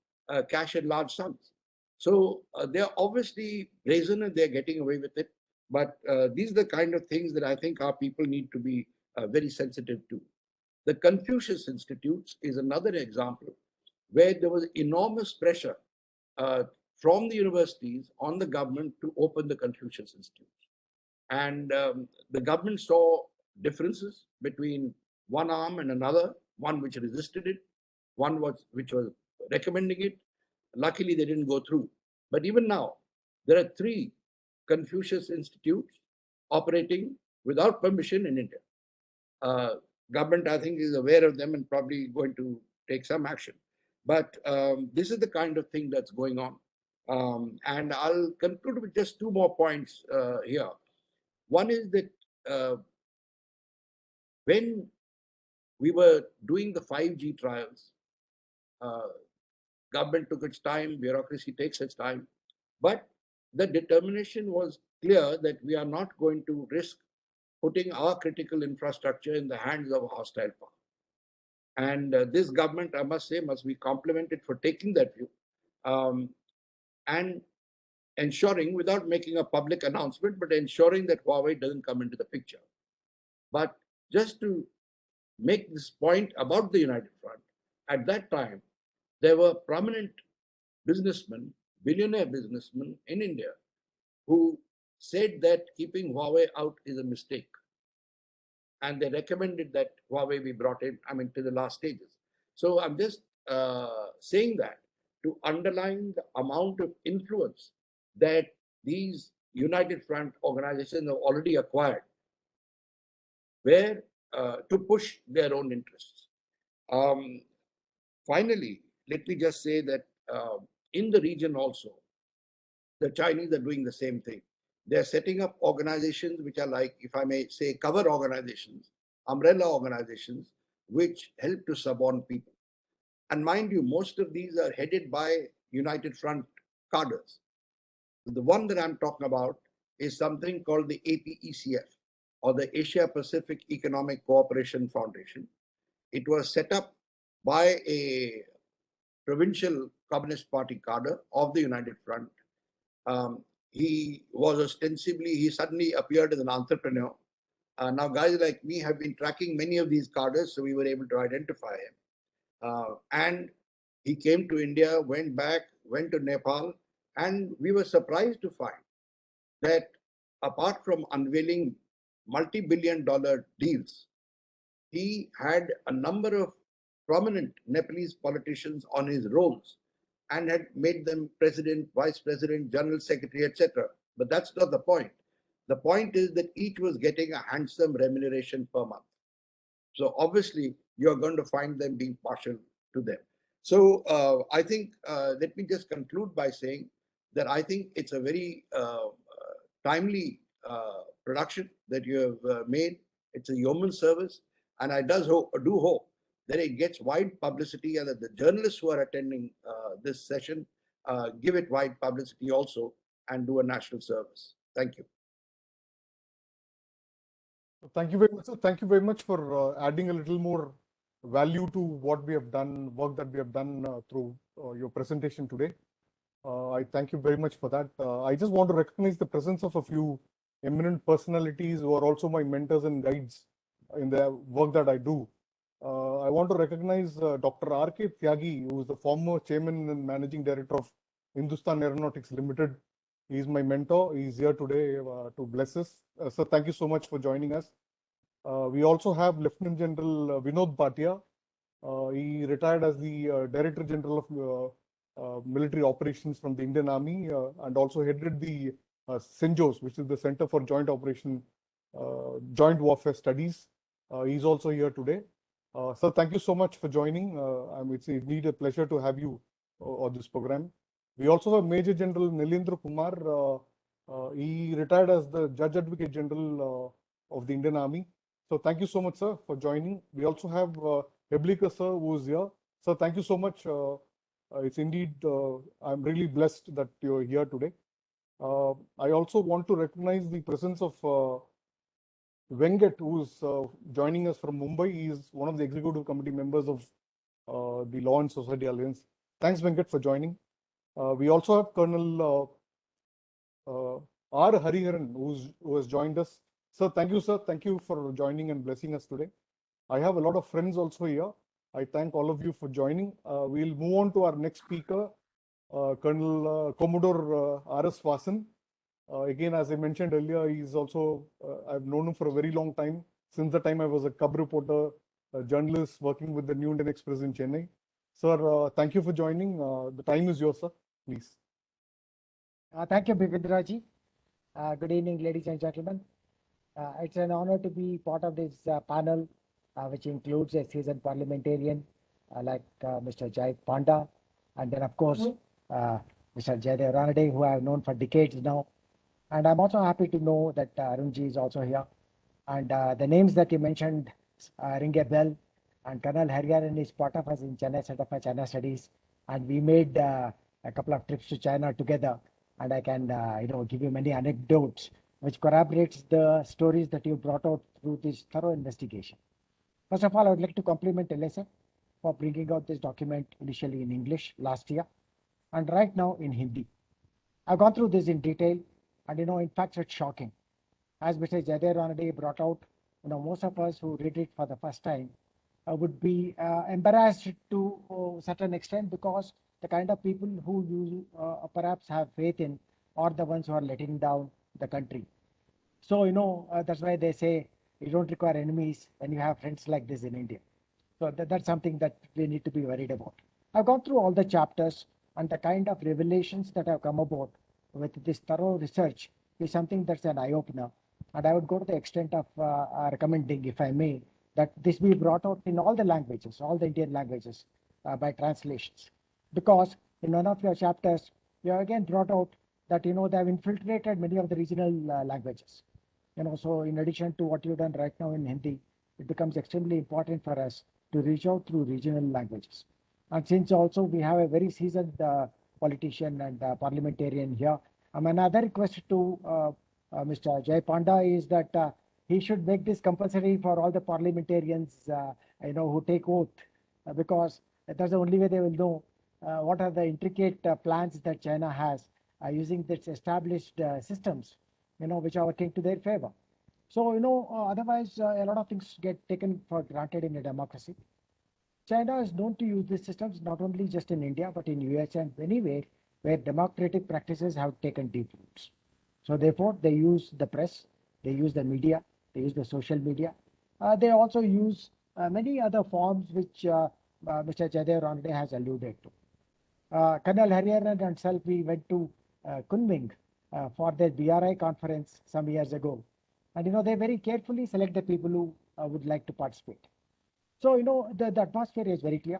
cash in large sums. So they're obviously brazen and they're getting away with it. But these are the kind of things that I think our people need to be very sensitive to. The Confucius Institutes is another example where there was enormous pressure from the universities on the government to open the Confucius Institutes. And the government saw differences between one arm and another, one which resisted it, one which was recommending it. Luckily, they didn't go through. But even now, there are 3 Confucius Institutes operating without permission in India. Government, I think, is aware of them and probably going to take some action. But this is the kind of thing that's going on. And I'll conclude with just 2 more points here. One is that when we were doing the 5G trials, government took its time, bureaucracy takes its time, but the determination was clear that we are not going to risk putting our critical infrastructure in the hands of a hostile power. And this government, I must say, must be complimented for taking that view and ensuring, without making a public announcement, but ensuring that Huawei doesn't come into the picture. But just to make this point about the United Front, at that time, there were prominent businessmen, billionaire businessmen in India, who said that keeping Huawei out is a mistake. And they recommended that Huawei be brought in, to the last stages. So I'm just saying that to underline the amount of influence that these United Front organizations have already acquired, where to push their own interests. Finally, let me just say that in the region also, the Chinese are doing the same thing. They're setting up organizations which are like, if I may say, cover organizations, umbrella organizations, which help to suborn people. And mind you, most of these are headed by United Front cadres. The one that I'm talking about is something called the APECF, or the Asia Pacific Economic Cooperation Foundation. It was set up by a provincial Communist Party cadre of the United Front. He suddenly appeared as an entrepreneur. Now, guys like me have been tracking many of these cadres, so we were able to identify him. And he came to India, went back, went to Nepal, and we were surprised to find that apart from unveiling multi-billion-dollar deals, he had a number of prominent Nepalese politicians on his rolls and had made them president, vice president, general secretary, etc. But that's not the point. The point is that each was getting a handsome remuneration per month. So obviously, you're going to find them being partial to them. So I think, let me just conclude by saying that I think it's a very timely production that you have made. It's a yeoman service. And I do hope that it gets wide publicity and that the journalists who are attending this session give it wide publicity also and do a national service. Thank you. Thank you very much, sir. Thank you very much for adding a little more value to what we have done, work that we have done through your presentation today. I thank you very much for that. I just want to recognize the presence of a few eminent personalities who are also my mentors and guides in the work that I do. I want to recognize Dr. R.K. Tyagi, who is the former chairman and managing director of Hindustan Aeronautics Limited. He is my mentor. He is here today to bless us. So thank you so much for joining us. We also have Lieutenant General Vinod Bhatia. He retired as the Director General of Military Operations from the Indian Army and also headed the CENJOS, which is the Center for Joint Joint Warfare Studies. He's also here today. Sir, thank you so much for joining. It's indeed a pleasure to have you on this program. We also have Major General Nilendra Kumar. He retired as the Judge Advocate General of the Indian Army. So thank you so much, sir, for joining. We also have Heblika, sir, who is here. Sir, thank you so much. It's indeed, I'm really blessed that you're here today. I also want to recognize the presence of Venkat, who's joining us from Mumbai. He is one of the executive committee members of the Law and Society Alliance. Thanks, Venkat, for joining. We also have Colonel R. Hariharan, who has joined us. Sir, thank you, sir. Thank you for joining and blessing us today. I have a lot of friends also here. I thank all of you for joining. We'll move on to our next speaker, Colonel Commodore R.S. Vasan. Again, as I mentioned earlier, he's also, I've known him for a very long time, since the time I was a cub reporter, a journalist working with the New Indian Express in Chennai. Sir, thank you for joining. The time is yours, sir. Please. Thank you, Bipidraji. Good evening, ladies and gentlemen. It's an honor to be part of this panel, which includes a seasoned parliamentarian like Mr. Jai Panda, and then, of course, Mr. Jaydev Ranade, who I have known for decades now. And I'm also happy to know that Arunji is also here. And the names that you mentioned ring a bell. And Colonel Hariharan is part of us in Chennai Center for China Studies. And we made a couple of trips to China together. And I can, give you many anecdotes which corroborates the stories that you brought out through this thorough investigation. First of all, I would like to compliment LSF for bringing out this document initially in English last year and right now in Hindi. I've gone through this in detail, and in fact, it's shocking. As Mr. Jaidev already brought out, most of us who read it for the first time would be embarrassed to a certain extent, because the kind of people who you perhaps have faith in are the ones who are letting down the country. So, that's why they say you don't require enemies when you have friends like this in India. So that's something that we need to be worried about. I've gone through all the chapters, and the kind of revelations that have come about with this thorough research is something that's an eye-opener. And I would go to the extent of recommending, if I may, that this be brought out in all the languages, all the Indian languages, by translations. Because in one of your chapters, you have again brought out that, they have infiltrated many of the regional languages. So in addition to what you've done right now in Hindi, it becomes extremely important for us to reach out through regional languages. And since also we have a very seasoned politician and parliamentarian here, another request to Mr. Jay Panda is that he should make this compulsory for all the parliamentarians, who take oath, because that's the only way they will know what are the intricate plans that China has using its established systems, which are working to their favor. So, otherwise a lot of things get taken for granted in a democracy. China is known to use these systems not only just in India, but in US and anywhere where democratic practices have taken deep roots. So therefore, they use the press, they use the media, they use the social media. They also use many other forms which Mr. Jaidev already has alluded to. Colonel Hariharan and self, we went to Kunming for their BRI conference some years ago. And, they very carefully select the people who would like to participate. So, the atmosphere is very clear.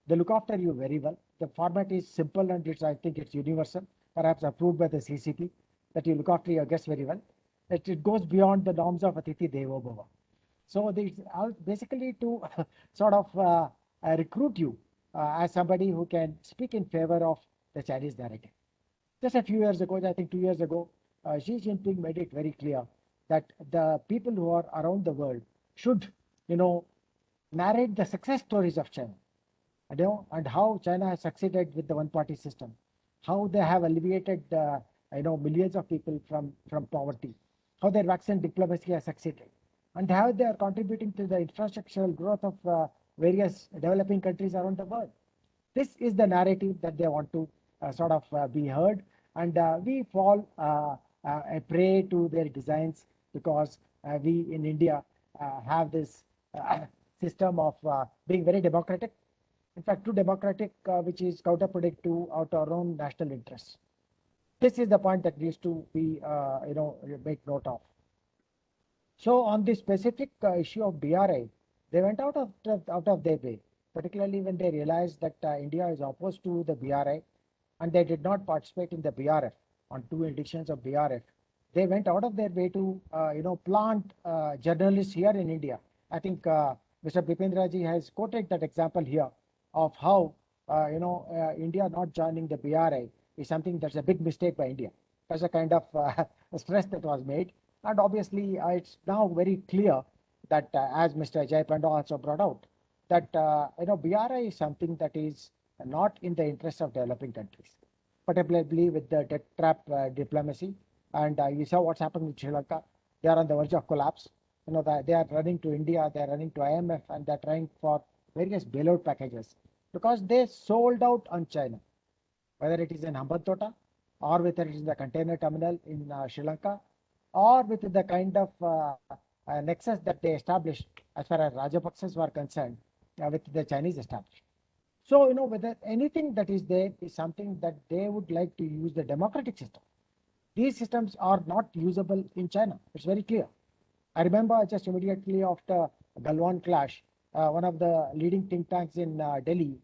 They look after you very well. The format is simple, and I think it's universal, perhaps approved by the CCP, that you look after your guests very well. It goes beyond the norms of Atithi Devo Bhava. So it's basically to sort of recruit you as somebody who can speak in favor of the Chinese narrative. Just a few years ago, I think 2 years ago, Xi Jinping made it very clear that the people who are around the world should, narrate the success stories of China, and how China has succeeded with the one-party system, how they have alleviated, millions of people from poverty, how their vaccine diplomacy has succeeded, and how they are contributing to the infrastructural growth of various developing countries around the world. This is the narrative that they want to sort of be heard, and we fall a prey to their designs, because we in India have this system of being very democratic. In fact, too democratic, which is counterproductive to our own national interests. This is the point that needs to be, make note of. So on the specific issue of BRI, they went out of their way, particularly when they realized that India is opposed to the BRI, and they did not participate in the BRF on 2 editions of BRF. They went out of their way to, plant journalists here in India. I think Mr. Bipendraji has quoted that example here of how, India not joining the BRI is something that's a big mistake by India. That's a kind of stress that was made. And obviously, it's now very clear that, as Mr. Jay Panda also brought out, that, BRI is something that is not in the interest of developing countries, particularly with the debt trap diplomacy. And you saw what's happened with Sri Lanka. They are on the verge of collapse. They are running to India, they are running to IMF, and they're trying for various bailout packages because they sold out on China, whether it is in Hambantota or whether it is in the container terminal in Sri Lanka, or with the kind of nexus that they established as far as Rajapaksas were concerned with the Chinese establishment. So, whether anything that is there is something that they would like to use the democratic system. These systems are not usable in China. It's very clear. I remember just immediately after Galwan clash, one of the leading think tanks in Delhi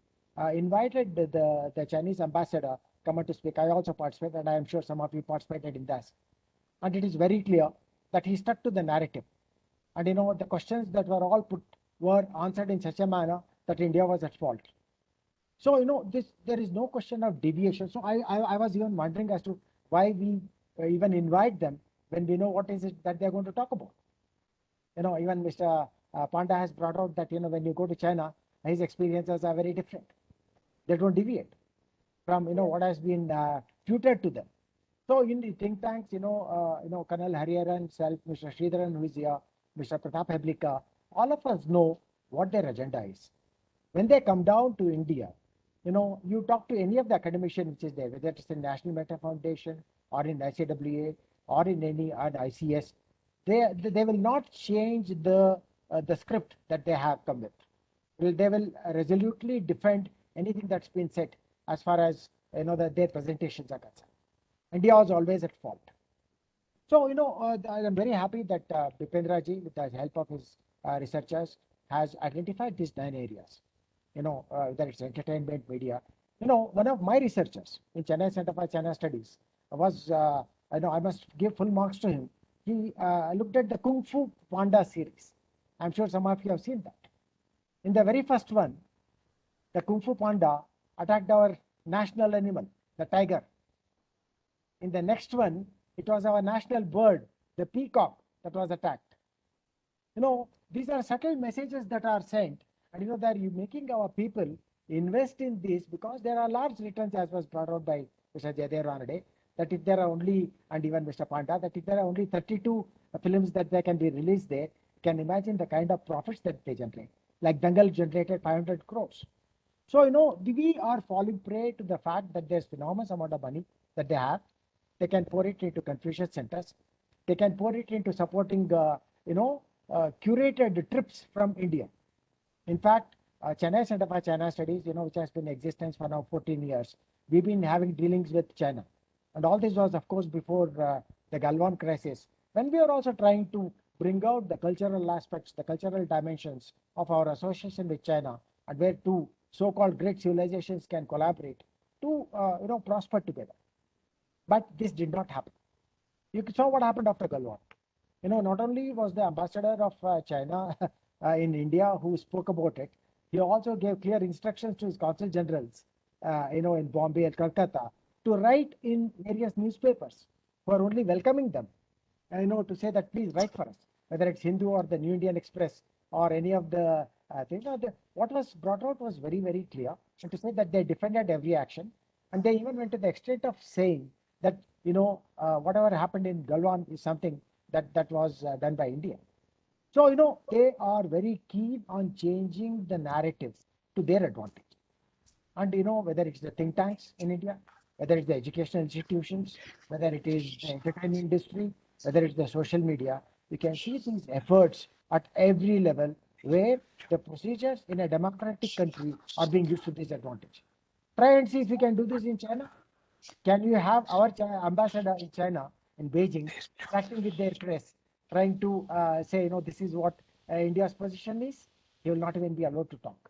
invited the Chinese ambassador come to speak. I also participated, and I am sure some of you participated in this. And it is very clear that he stuck to the narrative. And the questions that were all put were answered in such a manner that India was at fault. So, there is no question of deviation. So I was even wondering as to why we even invite them when we know what is it that they're going to talk about. Even Mr. Panda has brought out that, when you go to China, his experiences are very different. They don't deviate from, what has been tutored to them. So in the think tanks, Colonel Hariharan, self, Mr. Sridharan, who is here, Mr. Pratap Heblika, all of us know what their agenda is. When they come down to India, you talk to any of the academician which is there, whether it's in National Meta Foundation or in ICWA or in any ICS, they will not change the script that they have come with. They will resolutely defend anything that's been said as far as their presentations are concerned. India was always at fault. So I am very happy that Bipendra ji, with the help of his researchers, has identified these 9 areas. Whether it's entertainment, media. One of my researchers in Chennai Center for China Studies was, I must give full marks to him. He looked at the Kung Fu Panda series. I'm sure some of you have seen that. In the very first one, the Kung Fu Panda attacked our national animal, the tiger. In the next one, it was our national bird, the peacock, that was attacked. These are subtle messages that are sent, and that you making our people invest in this because there are large returns, as was brought out by Mr. Jaydev Ranade, that if there are only, and even Mr. Panda, that if there are only 32 films that they can be released there, you can imagine the kind of profits that they generate. Like Dangal generated 500 crores. So, we are falling prey to the fact that there's enormous amount of money that they have. They can pour it into Confucius centers. They can pour it into supporting, curated trips from India. In fact, Chennai Center for China Studies, which has been in existence for now 14 years, we've been having dealings with China. And all this was, of course, before the Galwan crisis, when we are also trying to bring out the cultural aspects, the cultural dimensions of our association with China, and where two so-called great civilizations can collaborate to, prosper together. But this did not happen. You saw what happened after Galwan. Not only was the ambassador of China in India who spoke about it, he also gave clear instructions to his consul generals, in Bombay and Calcutta, to write in various newspapers who are only welcoming them, to say that please write for us, whether it's Hindu or the New Indian Express or any of the things. What was brought out was very, very clear, and to say that they defended every action, and they even went to the extent of saying that whatever happened in Galwan is something that was done by India. So they are very keen on changing the narrative to their advantage. And whether it's the think tanks in India, whether it's the educational institutions, whether it is the entertainment industry, whether it's the social media, you can see these efforts at every level where the procedures in a democratic country are being used to this advantage. Try and see if we can do this in China. Can you have our ambassador in China, in Beijing, interacting with their press, trying to say, this is what India's position is? He will not even be allowed to talk.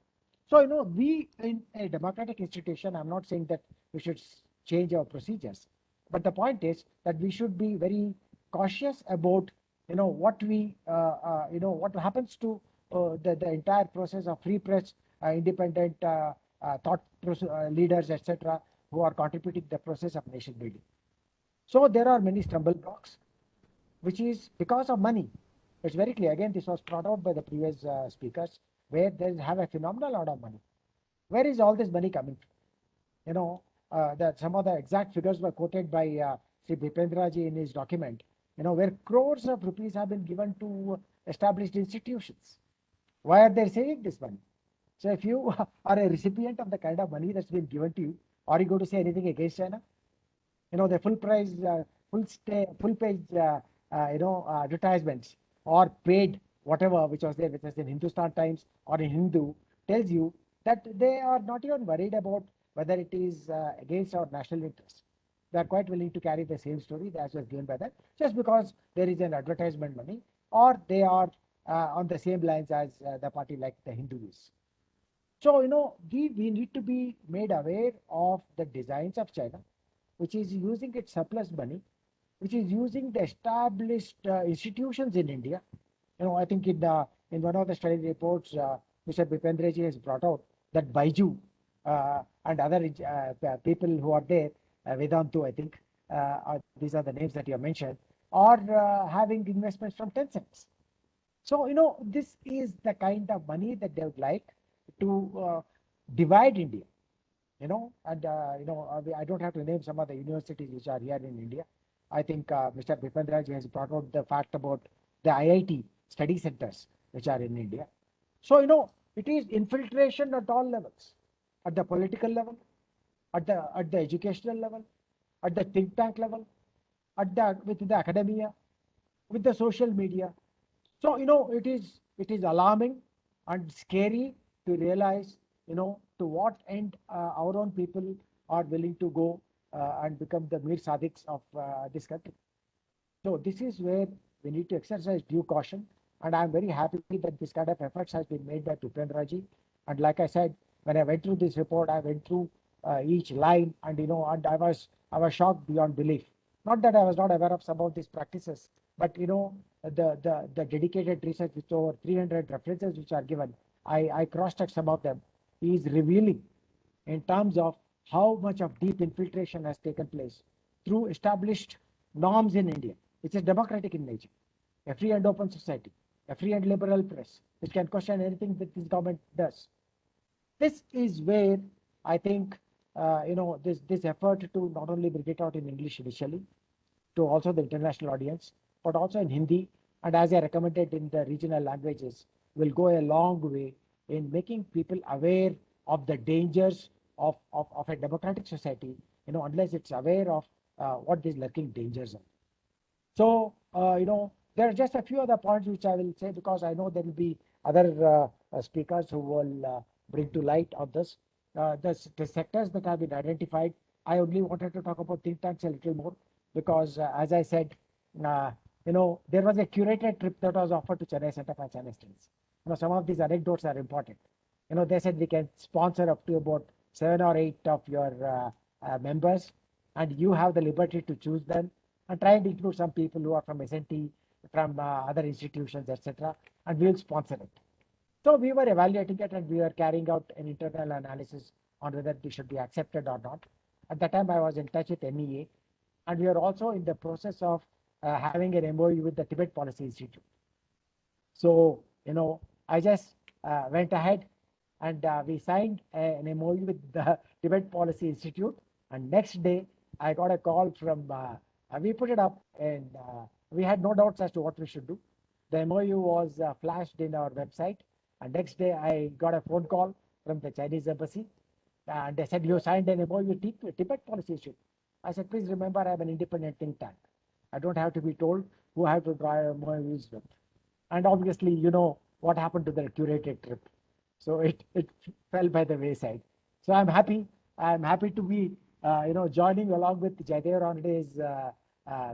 So, we in a democratic institution, I'm not saying that we should change our procedures, but the point is that we should be very cautious about, what we, what happens to the entire process of free press, independent thought leaders, etc., who are contributing the process of nation building. So there are many stumble blocks, which is because of money. It's very clear. Again, this was brought out by the previous speakers, where they have a phenomenal amount of money. Where is all this money coming from? That some of the exact figures were quoted by Sri Bipendra ji in his document, where crores of rupees have been given to established institutions. Why are they saving this money? So if you are a recipient of the kind of money that's been given to you, are you going to say anything against China? The full price, full page, advertisements or paid whatever which was there, which was in Hindustan Times or in Hindu, tells you that they are not even worried about whether it is against our national interest. They are quite willing to carry the same story as was given by that, just because there is an advertisement money, or they are on the same lines as the party like the Hindus. So, we need to be made aware of the designs of China, which is using its surplus money, which is using the established institutions in India. I think in one of the study reports, Mr. Bipendra ji has brought out that Baiju and other people who are there, Vedantu, I think, these are the names that you have mentioned, or having investments from 10 cents. So, this is the kind of money that they would like to divide India, and, I don't have to name some of the universities which are here in India. I think Mr. Bipendra has brought out the fact about the IIT study centers which are in India. So, it is infiltration at all levels, at the political level, at the educational level, at the think tank level, with the academia, with the social media. So, it is alarming and scary to realize, to what end our own people are willing to go and become the Mir Sadiks of this country. So this is where we need to exercise due caution. And I'm very happy that this kind of efforts has been made by Pupendraji. And like I said, when I went through this report, I went through each line, and and I was shocked beyond belief. Not that I was not aware of some of these practices, but the dedicated research with over 300 references which are given, I cross-checked some of them, is revealing in terms of how much of deep infiltration has taken place through established norms in India. It's a democratic in nature, a free and open society, a free and liberal press, which can question anything that this government does. This is where I think this effort to not only bring it out in English initially, to also the international audience, but also in Hindi, and as I recommended in the regional languages, will go a long way in making people aware of the dangers of a democratic society, unless it's aware of what these lurking dangers are. So, there are just a few other points which I will say, because I know there will be other speakers who will bring to light on this. The sectors that have been identified, I only wanted to talk about think tanks a little more, because as I said, there was a curated trip that was offered to Chennai Center for China Studies. Some of these anecdotes are important. They said we can sponsor up to about 7 or 8 of your members, and you have the liberty to choose them, and try and include some people who are from SNT, from other institutions, etc., and we'll sponsor it. So we were evaluating it, and we were carrying out an internal analysis on whether we should be accepted or not. At that time, I was in touch with MEA, and we are also in the process of having an MOU with the Tibet Policy Institute. So, I just went ahead, and we signed an MOU with the Tibet Policy Institute, and next day I got a call from, we put it up, and we had no doubts as to what we should do. The MOU was flashed in our website, and next day I got a phone call from the Chinese embassy, and they said, you signed an MOU with Tibet Policy Institute. I said, please remember, I'm an independent think tank. I don't have to be told who I have to draw MOUs with. And obviously, what happened to the curated trip. So it fell by the wayside. So I'm happy to be, joining along with Jaidev Rande's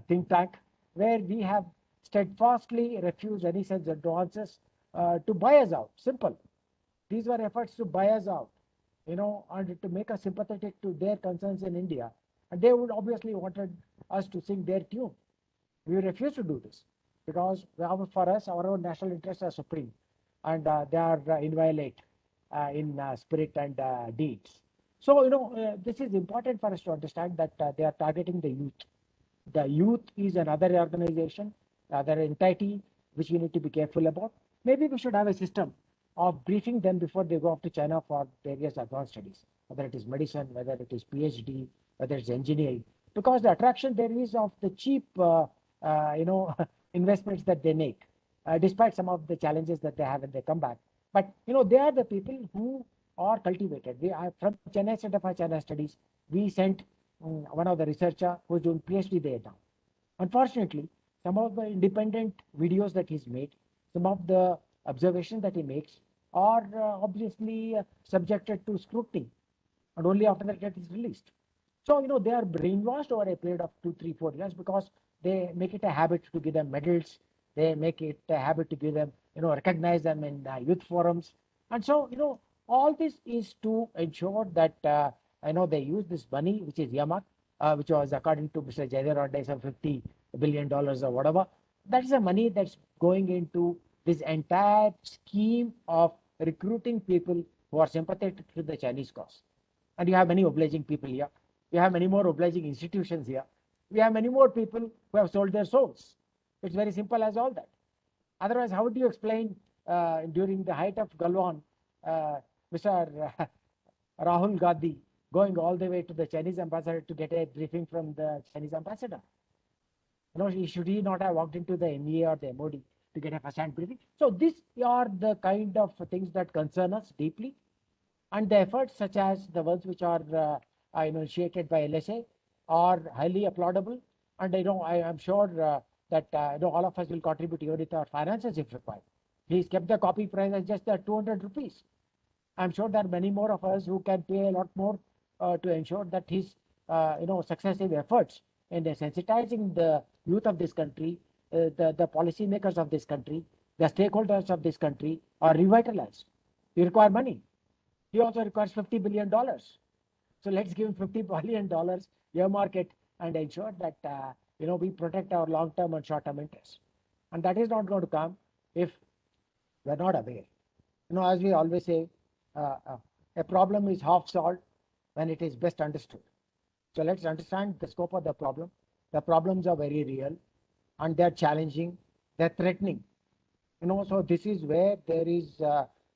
think tank, where we have steadfastly refused any such advances to buy us out. Simple. These were efforts to buy us out, and to make us sympathetic to their concerns in India. And they would obviously wanted us to sing their tune. We refuse to do this, because for us, our own national interests are supreme, and they are inviolate in spirit and deeds. So, this is important for us to understand that they are targeting the youth. The youth is another organization, another entity which we need to be careful about. Maybe we should have a system of briefing them before they go off to China for various advanced studies, whether it is medicine, whether it is PhD, whether it's engineering, because the attraction there is of the cheap, investments that they make, despite some of the challenges that they have when they come back. But, they are the people who are cultivated. We are from Chennai Center for China Studies. We sent one of the researcher who is doing PhD there now. Unfortunately, some of the independent videos that he's made, some of the observations that he makes are obviously subjected to scrutiny, and only after that it is released. So, they are brainwashed over a period of 2, 3, 4 years, because they make it a habit to give them medals. They make it a habit to give them, recognize them in youth forums. And so, all this is to ensure that, they use this money, which is earmarked, which was, according to Mr. Jaidev Rande, some $50 billion or whatever. That is the money that's going into this entire scheme of recruiting people who are sympathetic to the Chinese cause. And you have many obliging people here. You have many more obliging institutions here. we have many more people who have sold their souls. It's very simple as all that. Otherwise, how would you explain during the height of Galwan, Mr. Rahul Gandhi going all the way to the Chinese ambassador to get a briefing from the Chinese ambassador? Should he not have walked into the MEA or the MOD to get a first-hand briefing? So these are the kind of things that concern us deeply, and the efforts such as the ones which are initiated by LSA are highly applaudable. And I am sure that all of us will contribute even with our finances if required. He's kept the copy price as just 200 rupees. I'm sure there are many more of us who can pay a lot more to ensure that his successive efforts in sensitizing the youth of this country, the policymakers of this country, the stakeholders of this country are revitalized. You require money. He also requires $50 billion. So let's give him $50 billion, earmark it, and ensure that we protect our long-term and short-term interests. And that is not going to come if we're not aware. As we always say, a problem is half solved when it is best understood. So let's understand the scope of the problem. The problems are very real, and they're challenging, they're threatening. So this is where there is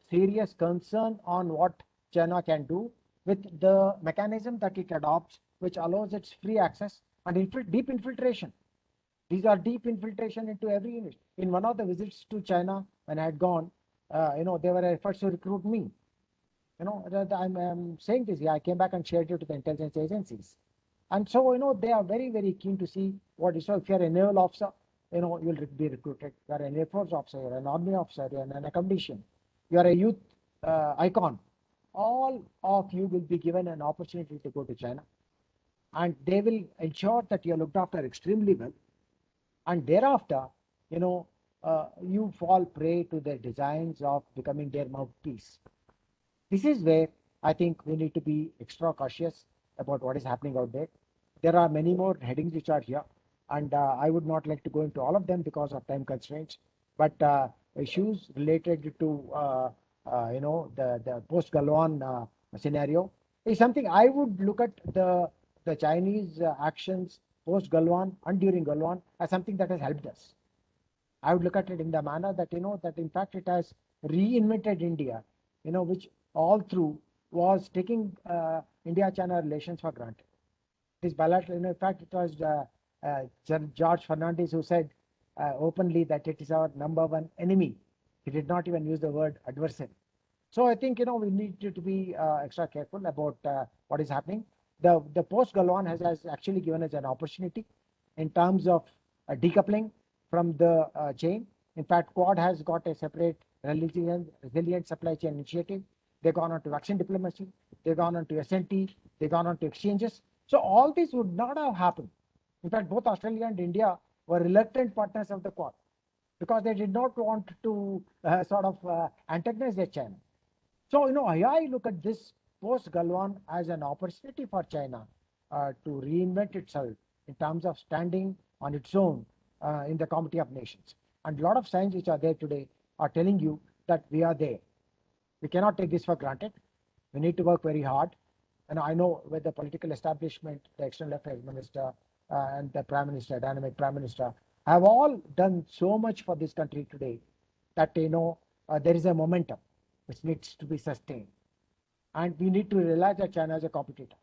serious concern on what China can do with the mechanism that it adopts, which allows its free access and deep infiltration. These are deep infiltration into every unit. In one of the visits to China, when I had gone, there were efforts to recruit me. I'm saying this here. I came back and shared it to the intelligence agencies. And so, they are very, very keen to see what is. So if you're a naval officer, you'll be recruited. You're an Air Force officer, you're an Army officer, you're an academician, you're a youth icon. All of you will be given an opportunity to go to China. And they will ensure that you're looked after extremely well. And thereafter, you fall prey to their designs of becoming their mouthpiece. This is where I think we need to be extra cautious about what is happening out there. There are many more headings which are here, and I would not like to go into all of them because of time constraints. But issues related to the post-Galwan scenario is something I would look at the Chinese actions post-Galwan and during Galwan as something that has helped us. I would look at it in the manner that that in fact it has reinvented India, which all through was taking India-China relations for granted. This bilateral, in fact, it was George Fernandez who said openly that it is our number one enemy. He did not even use the word adversary. So I think we need to be extra careful about what is happening. The post-Galwan has actually given us an opportunity in terms of decoupling from the chain. In fact, Quad has got a separate resilient supply chain initiative. They've gone on to vaccine diplomacy. They've gone on to SNT. They've gone on to exchanges. So all this would not have happened. In fact, both Australia and India were reluctant partners of the Quad because they did not want to antagonize China. So, I look at this post-Galwan as an opportunity for China to reinvent itself in terms of standing on its own in the Committee of Nations. And a lot of signs which are there today are telling you that we are there. We cannot take this for granted. We need to work very hard. And I know with the political establishment, the External Affairs Minister and the Prime Minister, dynamic Prime Minister, have all done so much for this country today that there is a momentum which needs to be sustained. And we need to realize that China is a competitor.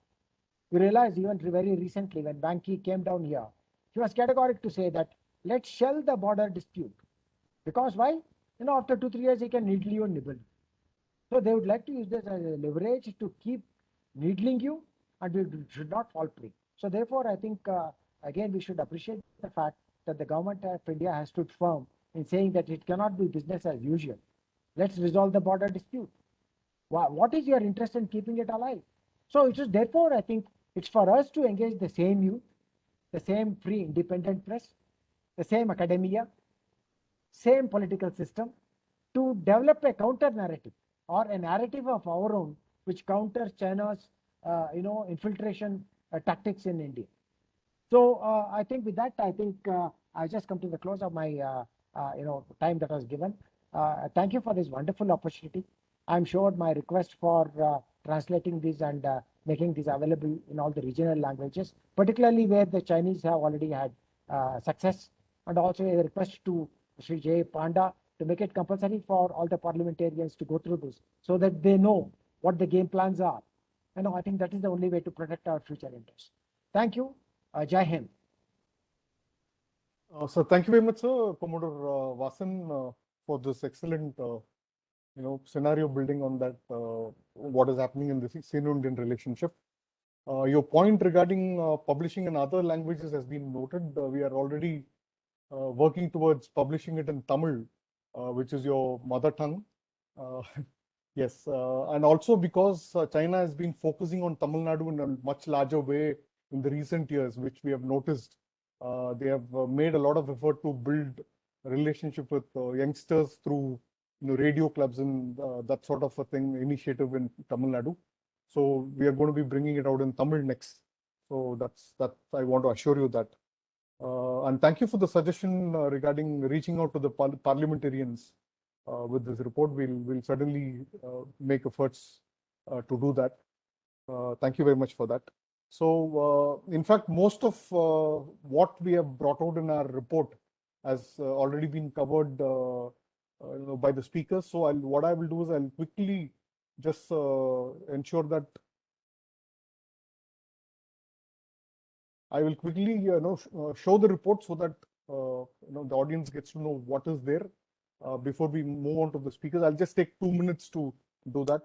We realized even very recently when Ban Ki came down here, he was categoric to say that let's shell the border dispute. Because why? After 2-3 years, he can needle you and nibble. So they would like to use this as a leverage to keep needling you, and we should not fall prey. So therefore, I think, again, we should appreciate the fact that the government of India has stood firm in saying that it cannot be business as usual. Let's resolve the border dispute. What is your interest in keeping it alive? So it is therefore, I think, it's for us to engage the same youth, the same free independent press, the same academia, same political system, to develop a counter narrative or a narrative of our own which counters China's infiltration tactics in India. So I think with that, I just come to the close of my time that was given. Thank you for this wonderful opportunity. I'm sure my request for translating this and making this available in all the regional languages, particularly where the Chinese have already had success. And also a request to Sri J. Panda to make it compulsory for all the parliamentarians to go through this so that they know what the game plans are. And I think that is the only way to protect our future interests. Thank you. Jai Hind. So thank you very much, sir, Commodore Vasan, for this excellent, scenario building on that, what is happening in the Sino-Indian relationship. Your point regarding publishing in other languages has been noted. We are already working towards publishing it in Tamil, which is your mother tongue. Yes, and also because China has been focusing on Tamil Nadu in a much larger way in the recent years, which we have noticed. They have made a lot of effort to build a relationship with youngsters through radio clubs and that sort of a thing, initiative in Tamil Nadu. So we are going to be bringing it out in Tamil next. So that's I want to assure you that. And thank you for the suggestion regarding reaching out to the parliamentarians with this report. We'll certainly make efforts to do that. Thank you very much for that. So, in fact, most of what we have brought out in our report has already been covered by the speakers. So, what I will do is I'll quickly just ensure that I will quickly show the report so that the audience gets to know what is there before we move on to the speakers. I'll just take 2 minutes to do that.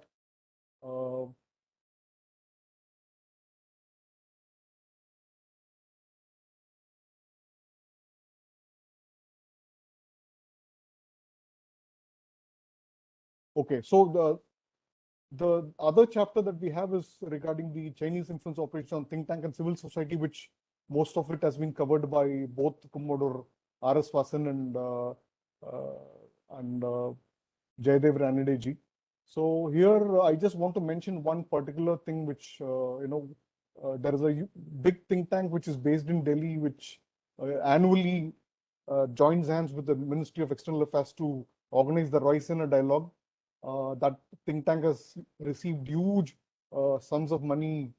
Okay, so the other chapter that we have is regarding the Chinese influence operation on think tank and civil society, which most of it has been covered by both Commodore R.S. Vasan and Jayadev Ranedeji. So here I just want to mention one particular thing, which there is a big think tank which is based in Delhi, which annually joins hands with the Ministry of External Affairs to organize the Raisina Dialogue. That think tank has received huge sums of money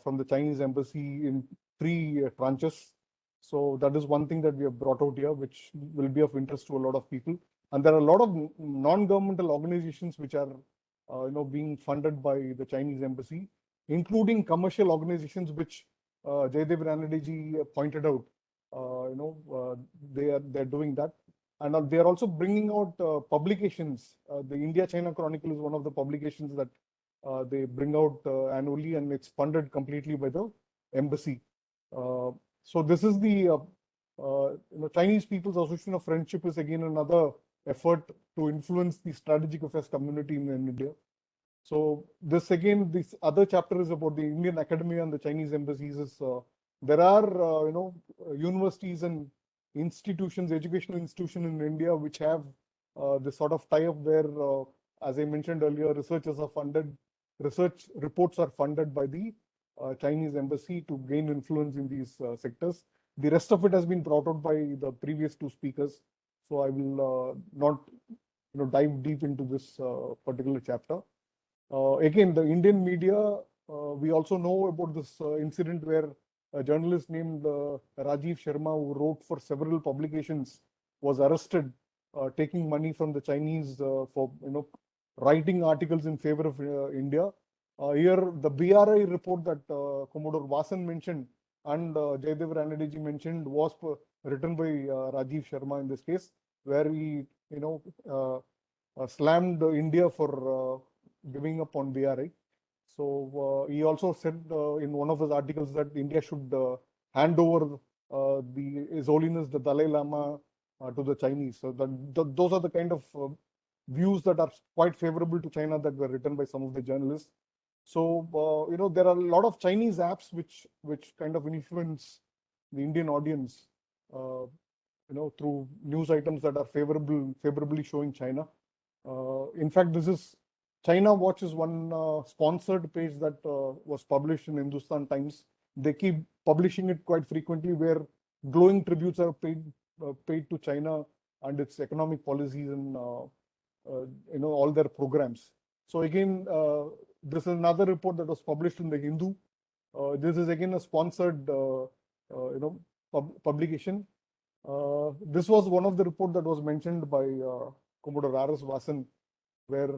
from the Chinese embassy in 3 tranches. So that is one thing that we have brought out here, which will be of interest to a lot of people. And there are a lot of non-governmental organizations which are, being funded by the Chinese embassy, including commercial organizations, which Jayadev Ranedeji pointed out. They're doing that. And they are also bringing out publications. The India-China Chronicle is one of the publications that they bring out annually, and it's funded completely by the embassy. So this is the Chinese People's Association of Friendship is again another effort to influence the strategic affairs community in India. So this other chapter is about the Indian academia and the Chinese embassies. There are universities and institutions, educational institutions in India, which have this sort of tie-up where, as I mentioned earlier, research reports are funded by the Chinese embassy to gain influence in these sectors. The rest of it has been brought out by the previous 2 speakers, so I will not dive deep into this particular chapter. Again, the Indian media, we also know about this incident where a journalist named Rajiv Sharma, who wrote for several publications, was arrested, taking money from the Chinese for writing articles in favor of India. Here, the BRI report that Commodore Vasan mentioned and Jayadev Ranedeji mentioned was written by Rajiv Sharma in this case, where he slammed India for giving up on BRI. So he also said in one of his articles that India should hand over His Holiness the Dalai Lama to the Chinese. So those are the kind of views that are quite favorable to China that were written by some of the journalists. So there are a lot of Chinese apps which kind of influence the Indian audience, through news items that are favorably showing China. In fact, this is China Watch is one sponsored page that was published in Hindustan Times. They keep publishing it quite frequently, where glowing tributes are paid to China and its economic policies and all their programs. So again, this is another report that was published in the Hindu. This is again a sponsored, publication. This was one of the report that was mentioned by Commodore R.S. Vasan, where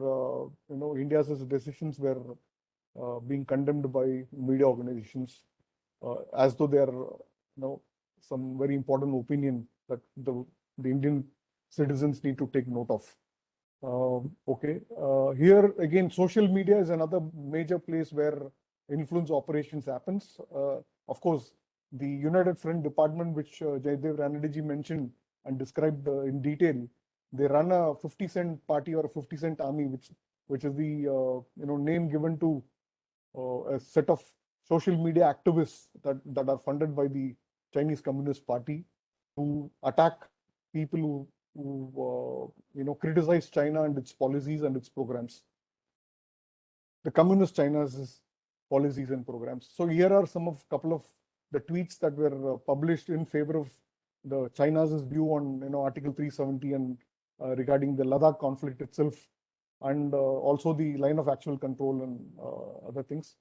India's decisions were being condemned by media organizations as though they are some very important opinion that the Indian citizens need to take note of. Okay, here again, social media is another major place where influence operations happens. Of course, the United Front Department, which Jaidev Ranade ji mentioned and described in detail, they run a 50-cent party or a 50-cent army, which is the name given to a set of social media activists that are funded by the Chinese Communist Party to attack people who criticize China and its policies and its programs. The Communist China's policies and programs. So here are couple of the tweets that were published in favor of the China's view on Article 370 and regarding the Ladakh conflict itself, and also the line of actual control and other things.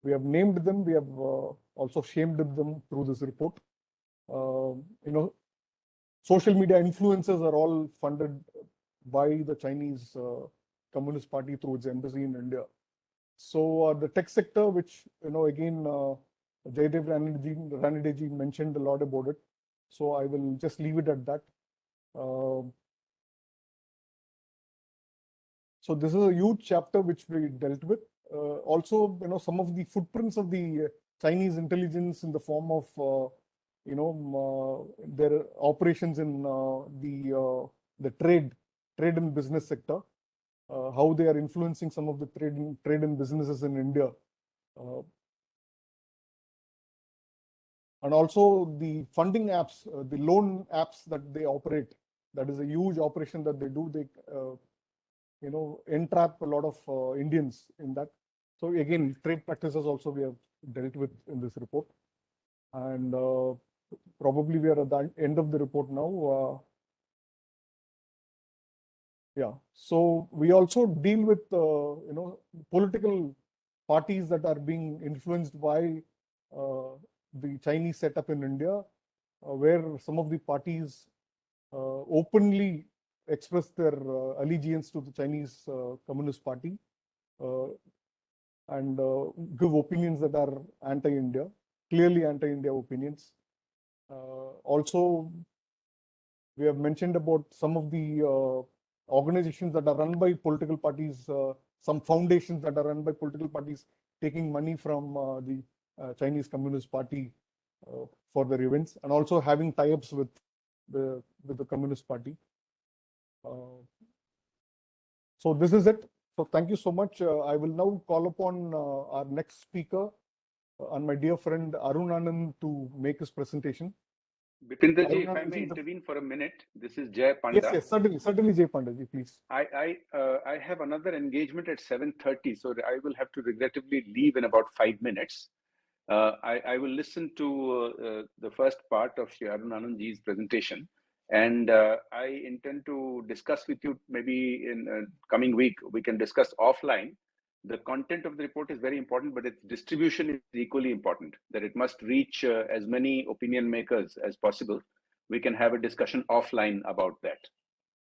We have named them. We have also shamed them through this report. Social media influencers are all funded by the Chinese Communist Party through its embassy in India. So the tech sector, which again Jaidev Ranade ji mentioned a lot about it. So I will just leave it at that. So this is a huge chapter which we dealt with. Also, some of the footprints of the Chinese intelligence in the form of their operations in the trade and business sector, how they are influencing some of the trade and businesses in India, and also the funding apps, the loan apps that they operate. That is a huge operation that they do. They entrap a lot of Indians in that. So again, trade practices also we have dealt with in this report, and probably we are at the end of the report now. Yeah, so we also deal with political parties that are being influenced by the Chinese setup in India, where some of the parties openly express their allegiance to the Chinese Communist Party and give opinions that are anti-India, clearly anti-India opinions. Also, we have mentioned about some of the organizations that are run by political parties, some foundations that are run by political parties taking money from the Chinese Communist Party for their events, and also having tie-ups with the Communist Party. So this is it. So thank you so much. I will now call upon our next speaker and my dear friend Arun Anand to make his presentation. Bipinderji, if I may intervene for a minute, this is Jay Panda. Yes, certainly, Jay Pandaji, please. I have another engagement at 7:30, so I will have to regrettably leave in about 5 minutes. I will listen to the first part of Shri Arun Anandji's presentation, and I intend to discuss with you maybe in coming week. We can discuss offline. The content of the report is very important, but its distribution is equally important, that it must reach as many opinion makers as possible. We can have a discussion offline about that.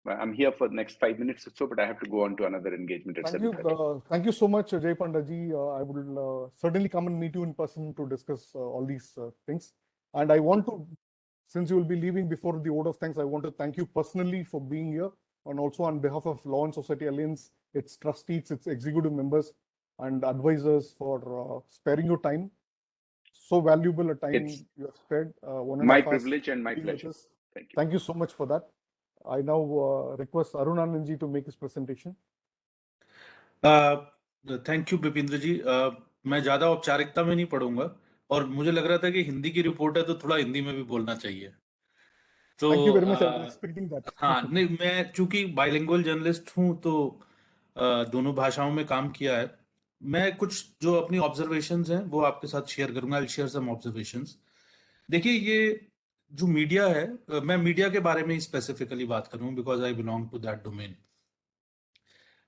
I'm here for the next 5 minutes or so, but I have to go on to another engagement at 7:30. Thank you so much, Jay Pandaji. I will certainly come and meet you in person to discuss all these things. And I want to, since you will be leaving before the vote of thanks, I want to thank you personally for being here, and also on behalf of Law and Society Alliance, its trustees, its executive members and advisors for sparing your time. So valuable a time you have spared. My privilege and my pleasure. Thank you. Thank you so much for that. I now request Arun Anandji to make his presentation. Thank you Bipindra ji. मैं ज्यादा औपचारिकता में नहीं पढ़ूंगा, और मुझे लग रहा था कि हिंदी की रिपोर्ट है तो थोड़ा हिंदी में भी बोलना चाहिए. तो Thank you very much. I was expecting that. हाँ, नहीं, मैं चूंकि बाइलिंगुअल जर्नलिस्ट हूँ तो दोनों भाषाओं में काम किया है. मैं कुछ जो अपनी ऑब्जर्वेशंस हैं वो आपके साथ शेयर करूंगा. I share some observations. देखिए, ये जो मीडिया है, मैं मीडिया के बारे में ही स्पेसिफिकली बात करूं because I belong to that domain.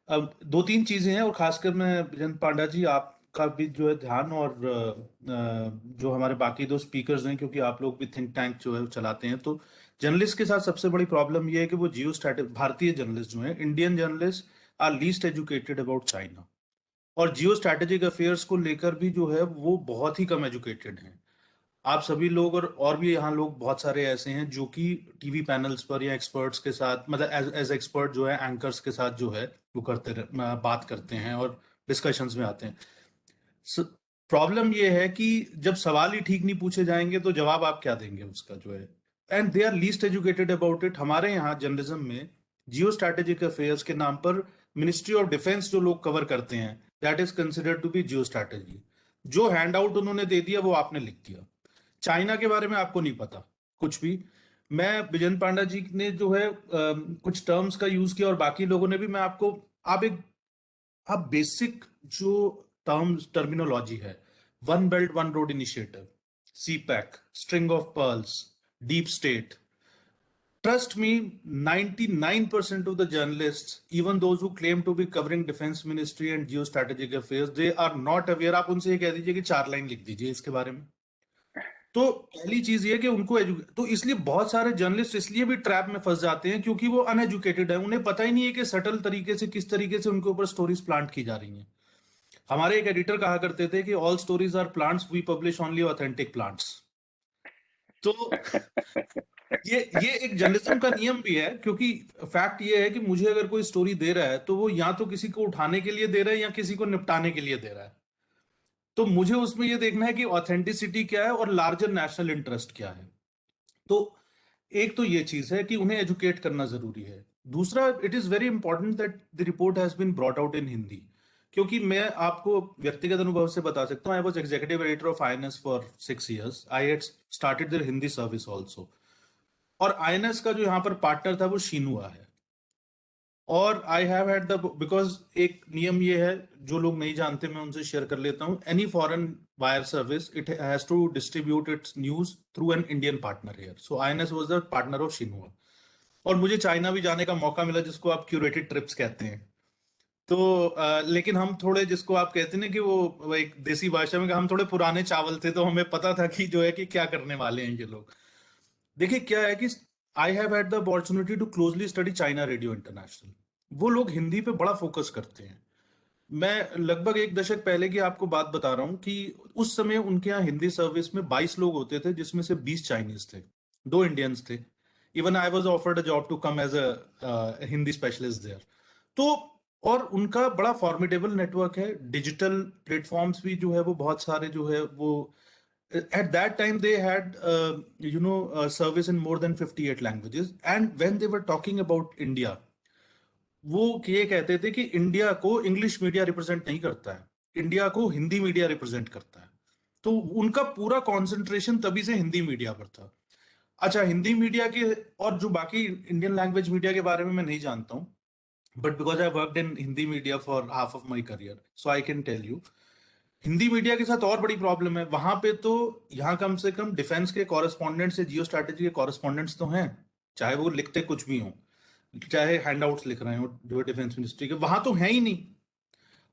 अब दो तीन चीजें हैं, और खासकर मैं विजेंद्र पांडा जी आपका भी जो है ध्यान, और जो हमारे बाकी दो स्पीकर्स हैं, क्योंकि आप लोग भी थिंक टैंक जो है वो चलाते हैं, तो जर्नलिस्ट के साथ सबसे बड़ी प्रॉब्लम ये है कि वो जियो स्टैटिक भारतीय जर्नलिस्ट जो हैं, Indian journalist are least educated about China, और जियो स्ट्रैटेजिक अफेयर्स को लेकर भी जो है वो बहुत ही कम एजुकेटेड हैं। आप सभी लोग और भी यहाँ लोग बहुत सारे ऐसे हैं जो कि टीवी पैनल्स पर या एक्सपर्ट्स के साथ, मतलब एज एक्सपर्ट जो है एंकर्स के साथ जो है वो बात करते हैं और डिस्कशंस में आते हैं। प्रॉब्लम ये है कि जब सवाल ही ठीक नहीं पूछे जाएंगे तो जवाब आप क्या देंगे उसका जो है, and they are least educated about it. हमारे यहाँ जर्नलिज्म में जियो स्ट्रैटेजिक अफेयर्स के नाम पर मिनिस्ट्री ऑफ डिफेंस जो लोग कवर करते हैं, that is considered to be geo strategy. जो हैंड आउट उन्होंने दे दिया वो आपने लिख दिया। चाइना के बारे में आपको नहीं पता कुछ भी। मैं विजेंद्र पांडा जी ने जो है कुछ टर्म्स का यूज किया, और बाकी लोगों ने भी। मैं आपको आप बेसिक जो टर्मिनोलॉजी है, one belt one road initiative, CPEC, string of pearls, deep state, trust me, 99% of the journalists, even those who claim to be covering defense ministry and geostrategic affairs, they are not aware। आप उनसे ये कह दीजिए कि 4 line लिख दीजिए इसके बारे में। तो पहली चीज ये कि उनको तो इसलिए बहुत सारे जर्नलिस्ट इसलिए भी ट्रैप में फंस जाते हैं क्योंकि वो अनएजुकेटेड है। उन्हें पता ही नहीं है कि सटल तरीके से किस तरीके से उनके ऊपर स्टोरीज प्लांट की जा रही हैं। हमारे एक एडिटर कहा करते थे कि all stories are plants, we publish only authentic plants. तो ये एक जर्नलिज्म का नियम भी है, क्योंकि फैक्ट ये है कि मुझे अगर कोई स्टोरी दे रहा है तो वो या तो किसी को उठाने के लिए दे रहा है या किसी को निपटाने के लिए दे रहा है। तो मुझे उसमें ये देखना है कि ऑथेंटिसिटी क्या है और लार्जर नेशनल इंटरेस्ट क्या है। तो एक तो ये चीज है कि उन्हें एजुकेट करना जरूरी है। दूसरा, it is very important that the report has been brought out in Hindi, क्योंकि मैं आपको व्यक्तिगत अनुभव से बता सकता हूँ, I was executive editor of INS for 6 years। I had started their Hindi service also, और आईएनएस का जो यहाँ पर पार्टनर था वो शीनुआ है। और आई हैव हैड द, बिकॉज एक नियम ये है, जो लोग नहीं जानते मैं उनसे शेयर कर लेता हूँ, any foreign wire service it has to distribute its news through an Indian partner here. So INS was the partner of Xinhua, और मुझे चाइना भी जाने का मौका मिला, जिसको आप क्यूरेटेड ट्रिप्स कहते हैं। तो लेकिन हम थोड़े, जिसको आप कहते हैं ना कि वो एक देसी भाषा में, हम थोड़े पुराने चावल थे, तो हमें पता था कि जो है कि क्या करने वाले हैं ये लोग। देखिए क्या है कि I have had the opportunity to closely study China Radio International. वो लोग हिंदी पे बड़ा फोकस करते हैं। मैं लगभग 1 दशक पहले की आपको बात बता रहा हूं कि उस समय उनके यहाँ हिंदी सर्विस में 22 लोग होते थे, जिसमें से 20 चाइनीज थे, 2 इंडियंस थे। Even I was offered a job to come as a Hindi specialist there. तो और उनका बड़ा फॉर्मिडेबल नेटवर्क है, डिजिटल प्लेटफॉर्म्स भी जो है वो बहुत सारे जो है वो, at that time they had service in more than 58 languages, and when they were talking about India, वो ये कहते थे कि इंडिया को इंग्लिश मीडिया रिप्रेजेंट नहीं करता है, इंडिया को हिंदी मीडिया रिप्रेजेंट करता है। तो उनका पूरा कंसंट्रेशन तभी से हिंदी मीडिया पर था। अच्छा, हिंदी मीडिया के और जो बाकी इंडियन लैंग्वेज मीडिया के बारे में मैं नहीं जानता हूँ, but because I worked in Hindi media for half of my career, so I can tell you, Hindi media के साथ और बड़ी प्रॉब्लम है वहां पे। तो यहाँ कम से कम डिफेंस के कॉरेस्पॉन्डेंट्स या जियो स्ट्रैटेजी के कॉरेस्पॉन्डेंट्स तो हैं, चाहे वो लिखते कुछ भी हो, चाहे हैंडआउट्स लिख रहे हो जो डिफेंस मिनिस्ट्री के, वहां तो है ही नहीं।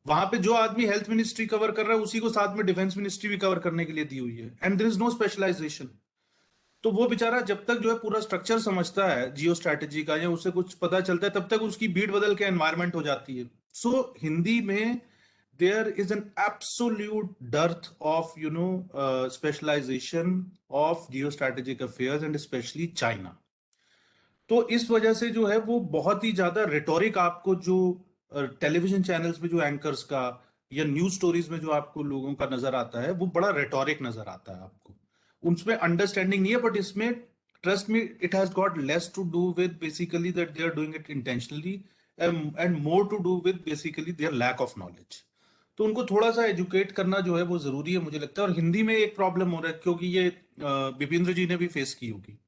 वहां पे जो आदमी हेल्थ मिनिस्ट्री कवर कर रहा है उसी को साथ में डिफेंस मिनिस्ट्री भी कवर करने के लिए दी हुई है, and there is no specialization. तो वो बेचारा जब तक जो है पूरा स्ट्रक्चर समझता है जियो स्ट्रैटेजी का, या उसे कुछ पता चलता है, तब तक उसकी बीट बदल के एनवायरमेंट हो जाती है। सो हिंदी में there is an absolute dearth of specialization of geostrategic affairs and especially China। तो इस वजह से जो है वो बहुत ही ज्यादा रिटोरिक, आपको जो टेलीविजन चैनल्स में जो एंकर्स का या न्यूज स्टोरीज में जो आपको लोगों का नजर आता है, वो बड़ा रिटोरिक नजर आता है आपको, उसमें अंडरस्टैंडिंग नहीं है। बट इसमें trust me, it has got less to do with basically that they are doing it intentionally, and more to do with basically their lack of knowledge. तो उनको थोड़ा सा एजुकेट करना जो है वो जरूरी है मुझे लगता है। और हिंदी में एक प्रॉब्लम हो रहा है, क्योंकि ये विपिंद्र जी ने भी फेस की होगी।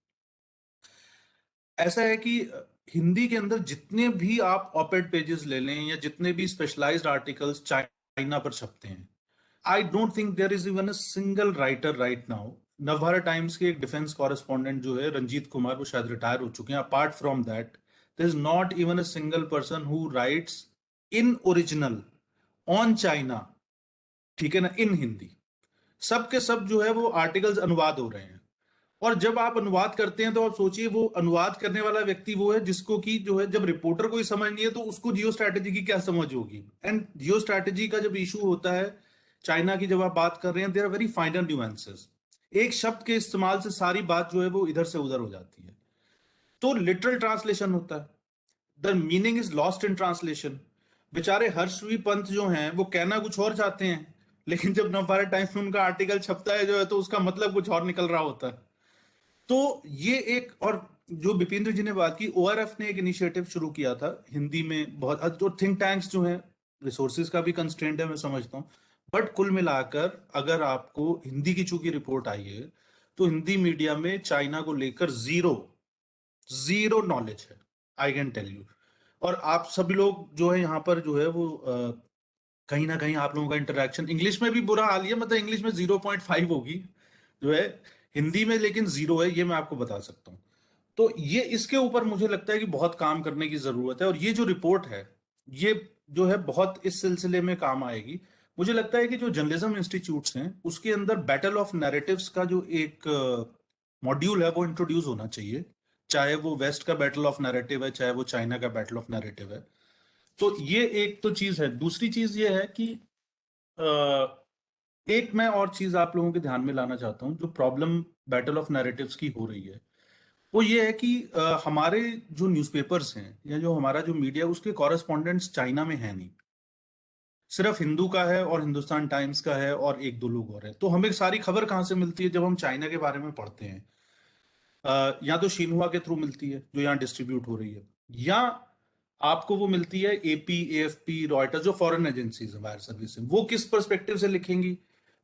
ऐसा है कि हिंदी के अंदर जितने भी आप ऑपेड पेजेस ले लें या जितने भी स्पेशलाइज्ड आर्टिकल्स चाइना पर छपते हैं, I don't think there is even a single writer right now. Navbharat Times के एक डिफेंस कॉरेस्पॉन्डेंट जो है रंजीत कुमार, वो शायद रिटायर हो चुके हैं। Apart from that, there is not even a single person who writes in original on China, ठीक है ना, इन हिंदी, सब के सब जो है वो आर्टिकल्स अनुवाद हो रहे हैं। और जब आप अनुवाद करते हैं तो आप सोचिए वो अनुवाद करने वाला व्यक्ति वो है जिसको कि जो है, जब रिपोर्टर को ही समझ नहीं है तो उसको जियो स्ट्रैटेजी की क्या समझ होगी। एंड जियो स्ट्रैटेजी का जब इशू होता है चाइना की, जब आप बात कर रहे हैं, there are very finer nuances. एक शब्द के इस्तेमाल से सारी बात जो है वो इधर से उधर हो जाती है। तो लिटरल ट्रांसलेशन होता है, the meaning is lost in translation. बेचारे हर्षवी पंत जो हैं वो कहना कुछ और चाहते हैं, लेकिन जब नवभारत टाइम्स में उनका आर्टिकल छपता है जो है तो उसका मतलब कुछ और निकल रहा होता है। तो ये एक, और जो विपिंद्र जी ने बात की, ओआरएफ ने एक इनिशिएटिव शुरू किया था हिंदी में बहुत, जो थिंक टैंक्स जो है, रिसोर्सेज का भी कंस्ट्रेंट है मैं समझता हूं, बट कुल मिलाकर अगर आपको हिंदी की चूंकि रिपोर्ट आई है तो हिंदी मीडिया में चाइना को लेकर जीरो जीरो नॉलेज है, आई कैन टेल यू। और आप सभी लोग जो है यहाँ पर जो है वो कहीं ना कहीं आप लोगों का इंटरेक्शन, इंग्लिश में भी बुरा हाल है, मतलब इंग्लिश में 0.5 होगी जो है, हिंदी में लेकिन जीरो है, ये मैं आपको बता सकता हूँ। तो ये इसके ऊपर मुझे लगता है कि बहुत काम करने की जरूरत है, और ये जो रिपोर्ट है ये जो है बहुत इस सिलसिले में काम आएगी। मुझे लगता है कि जो जर्नलिज्म इंस्टीट्यूट्स हैं उसके अंदर बैटल ऑफ नैरेटिव्स का जो एक मॉड्यूल है वो इंट्रोड्यूस होना चाहिए, चाहे वो वेस्ट का बैटल ऑफ नैरेटिव है, चाहे वो चाइना का बैटल ऑफ नैरेटिव है। तो ये एक तो चीज है। दूसरी चीज ये है कि एक मैं और चीज आप लोगों के ध्यान में लाना चाहता हूं, जो प्रॉब्लम बैटल ऑफ नैरेटिव्स की हो रही है वो ये है कि हमारे जो न्यूज़पेपर्स हैं या जो हमारा जो मीडिया, उसके कॉरेस्पॉन्डेंट्स चाइना में है नहीं, सिर्फ हिंदू का है और हिंदुस्तान टाइम्स का है और एक दो लोग और हैं। तो हमें सारी खबर कहाँ से मिलती है जब हम चाइना के बारे में पढ़ते हैं? या तो शिन्हुआ के थ्रू मिलती है जो यहाँ डिस्ट्रीब्यूट हो रही है, या आपको वो मिलती है एपी, एएफपी, रॉयटर्स, जो फॉरेन एजेंसीज है, वायर सर्विस, वो किस पर्सपेक्टिव से लिखेंगी?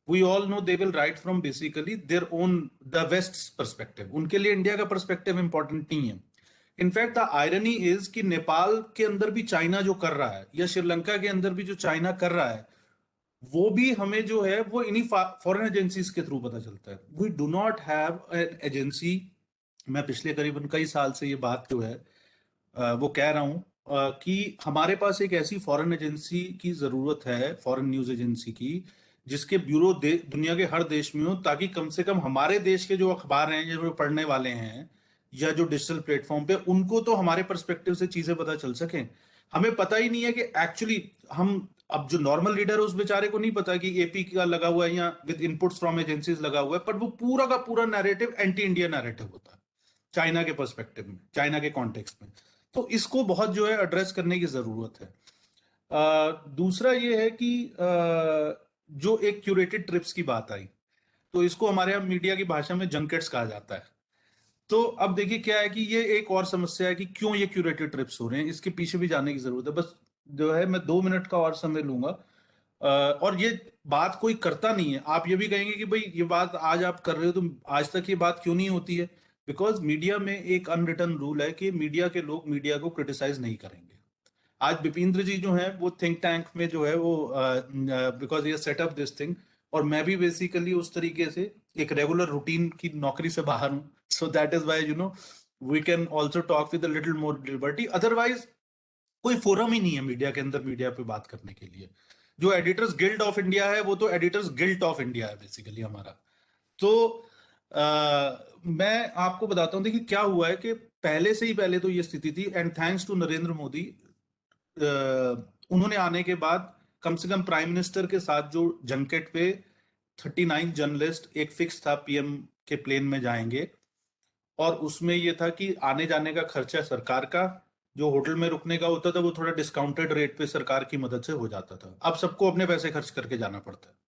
We all know they will write from basically their own, the west perspective. उनके लिए इंडिया का पर्सपेक्टिव इंपॉर्टेंट नहीं है। इनफैक्ट द आयरनी इज कि नेपाल के अंदर भी चाइना जो कर रहा है, या श्रीलंका के अंदर भी जो चाइना कर रहा है, वो भी हमें जो है वो इन्हीं फॉरेन एजेंसीज के थ्रू पता चलता है। We do not have an agency. मैं पिछले करीबन कई साल से ये बात जो है वो कह रहा हूं कि हमारे पास एक ऐसी फॉरेन एजेंसी की जरूरत है, फॉरेन न्यूज एजेंसी की, जिसके ब्यूरो दुनिया के हर देश में हो, ताकि कम से कम हमारे देश के जो अखबार हैं या जो पढ़ने वाले हैं या जो डिजिटल प्लेटफॉर्म पे, उनको तो हमारे पर्सपेक्टिव से चीजें पता चल सकें। हमें पता ही नहीं है कि एक्चुअली हम, अब जो नॉर्मल रीडर है उस बेचारे को नहीं पता कि एपी का लगा हुआ है या विद इनपुट्स फ्रॉम एजेंसीज लगा हुआ है, पर वो पूरा का पूरा नैरेटिव एंटी इंडिया नैरेटिव होता है चाइना के पर्सपेक्टिव में, चाइना के कॉन्टेक्स्ट में। तो इसको बहुत जो है एड्रेस करने की जरूरत है। दूसरा ये है कि जो एक क्यूरेटेड ट्रिप्स की बात आई, तो इसको हमारे यहाँ मीडिया की भाषा में जंकेट्स कहा जाता है। तो अब देखिए क्या है कि ये एक और समस्या है कि क्यों ये क्यूरेटेड ट्रिप्स हो रहे हैं, इसके पीछे भी जाने की जरूरत है। बस जो है मैं 2 मिनट का और समय लूंगा। और ये बात कोई करता नहीं है। आप ये भी कहेंगे कि भाई ये बात आज आप कर रहे हो तो आज तक ये बात क्यों नहीं होती है? बिकॉज मीडिया में एक अनरिटन रूल है कि मीडिया के लोग मीडिया को क्रिटिसाइज नहीं करेंगे। आज विपिंद्र जी जो है वो थिंक टैंक में जो है वो बिकॉज ये सेटअप दिस थिंग, और मैं भी बेसिकली उस तरीके से एक रेगुलर रूटीन की नौकरी से बाहर हूं। So that is why we can also talk with little more liberty. Otherwise कोई फोरम ही नहीं है मीडिया के अंदर मीडिया पे बात करने के लिए। जो एडिटर्स गिल्ड ऑफ इंडिया है वो तो एडिटर्स गिल्ट ऑफ इंडिया है बेसिकली हमारा। तो मैं आपको बताता हूं, देखिए क्या हुआ है कि पहले से ही, पहले तो ये स्थिति थी, and thanks to Narendra Modi, उन्होंने आने के बाद कम से कम प्राइम मिनिस्टर के साथ जो जंकेट पे 39 जर्नलिस्ट, एक फिक्स था पीएम के प्लेन में जाएंगे, और उसमें ये था कि आने जाने का खर्चा सरकार का, जो होटल में रुकने का होता था वो थोड़ा डिस्काउंटेड रेट पे सरकार की मदद से हो जाता था। अब सबको अपने पैसे खर्च करके जाना पड़ता है।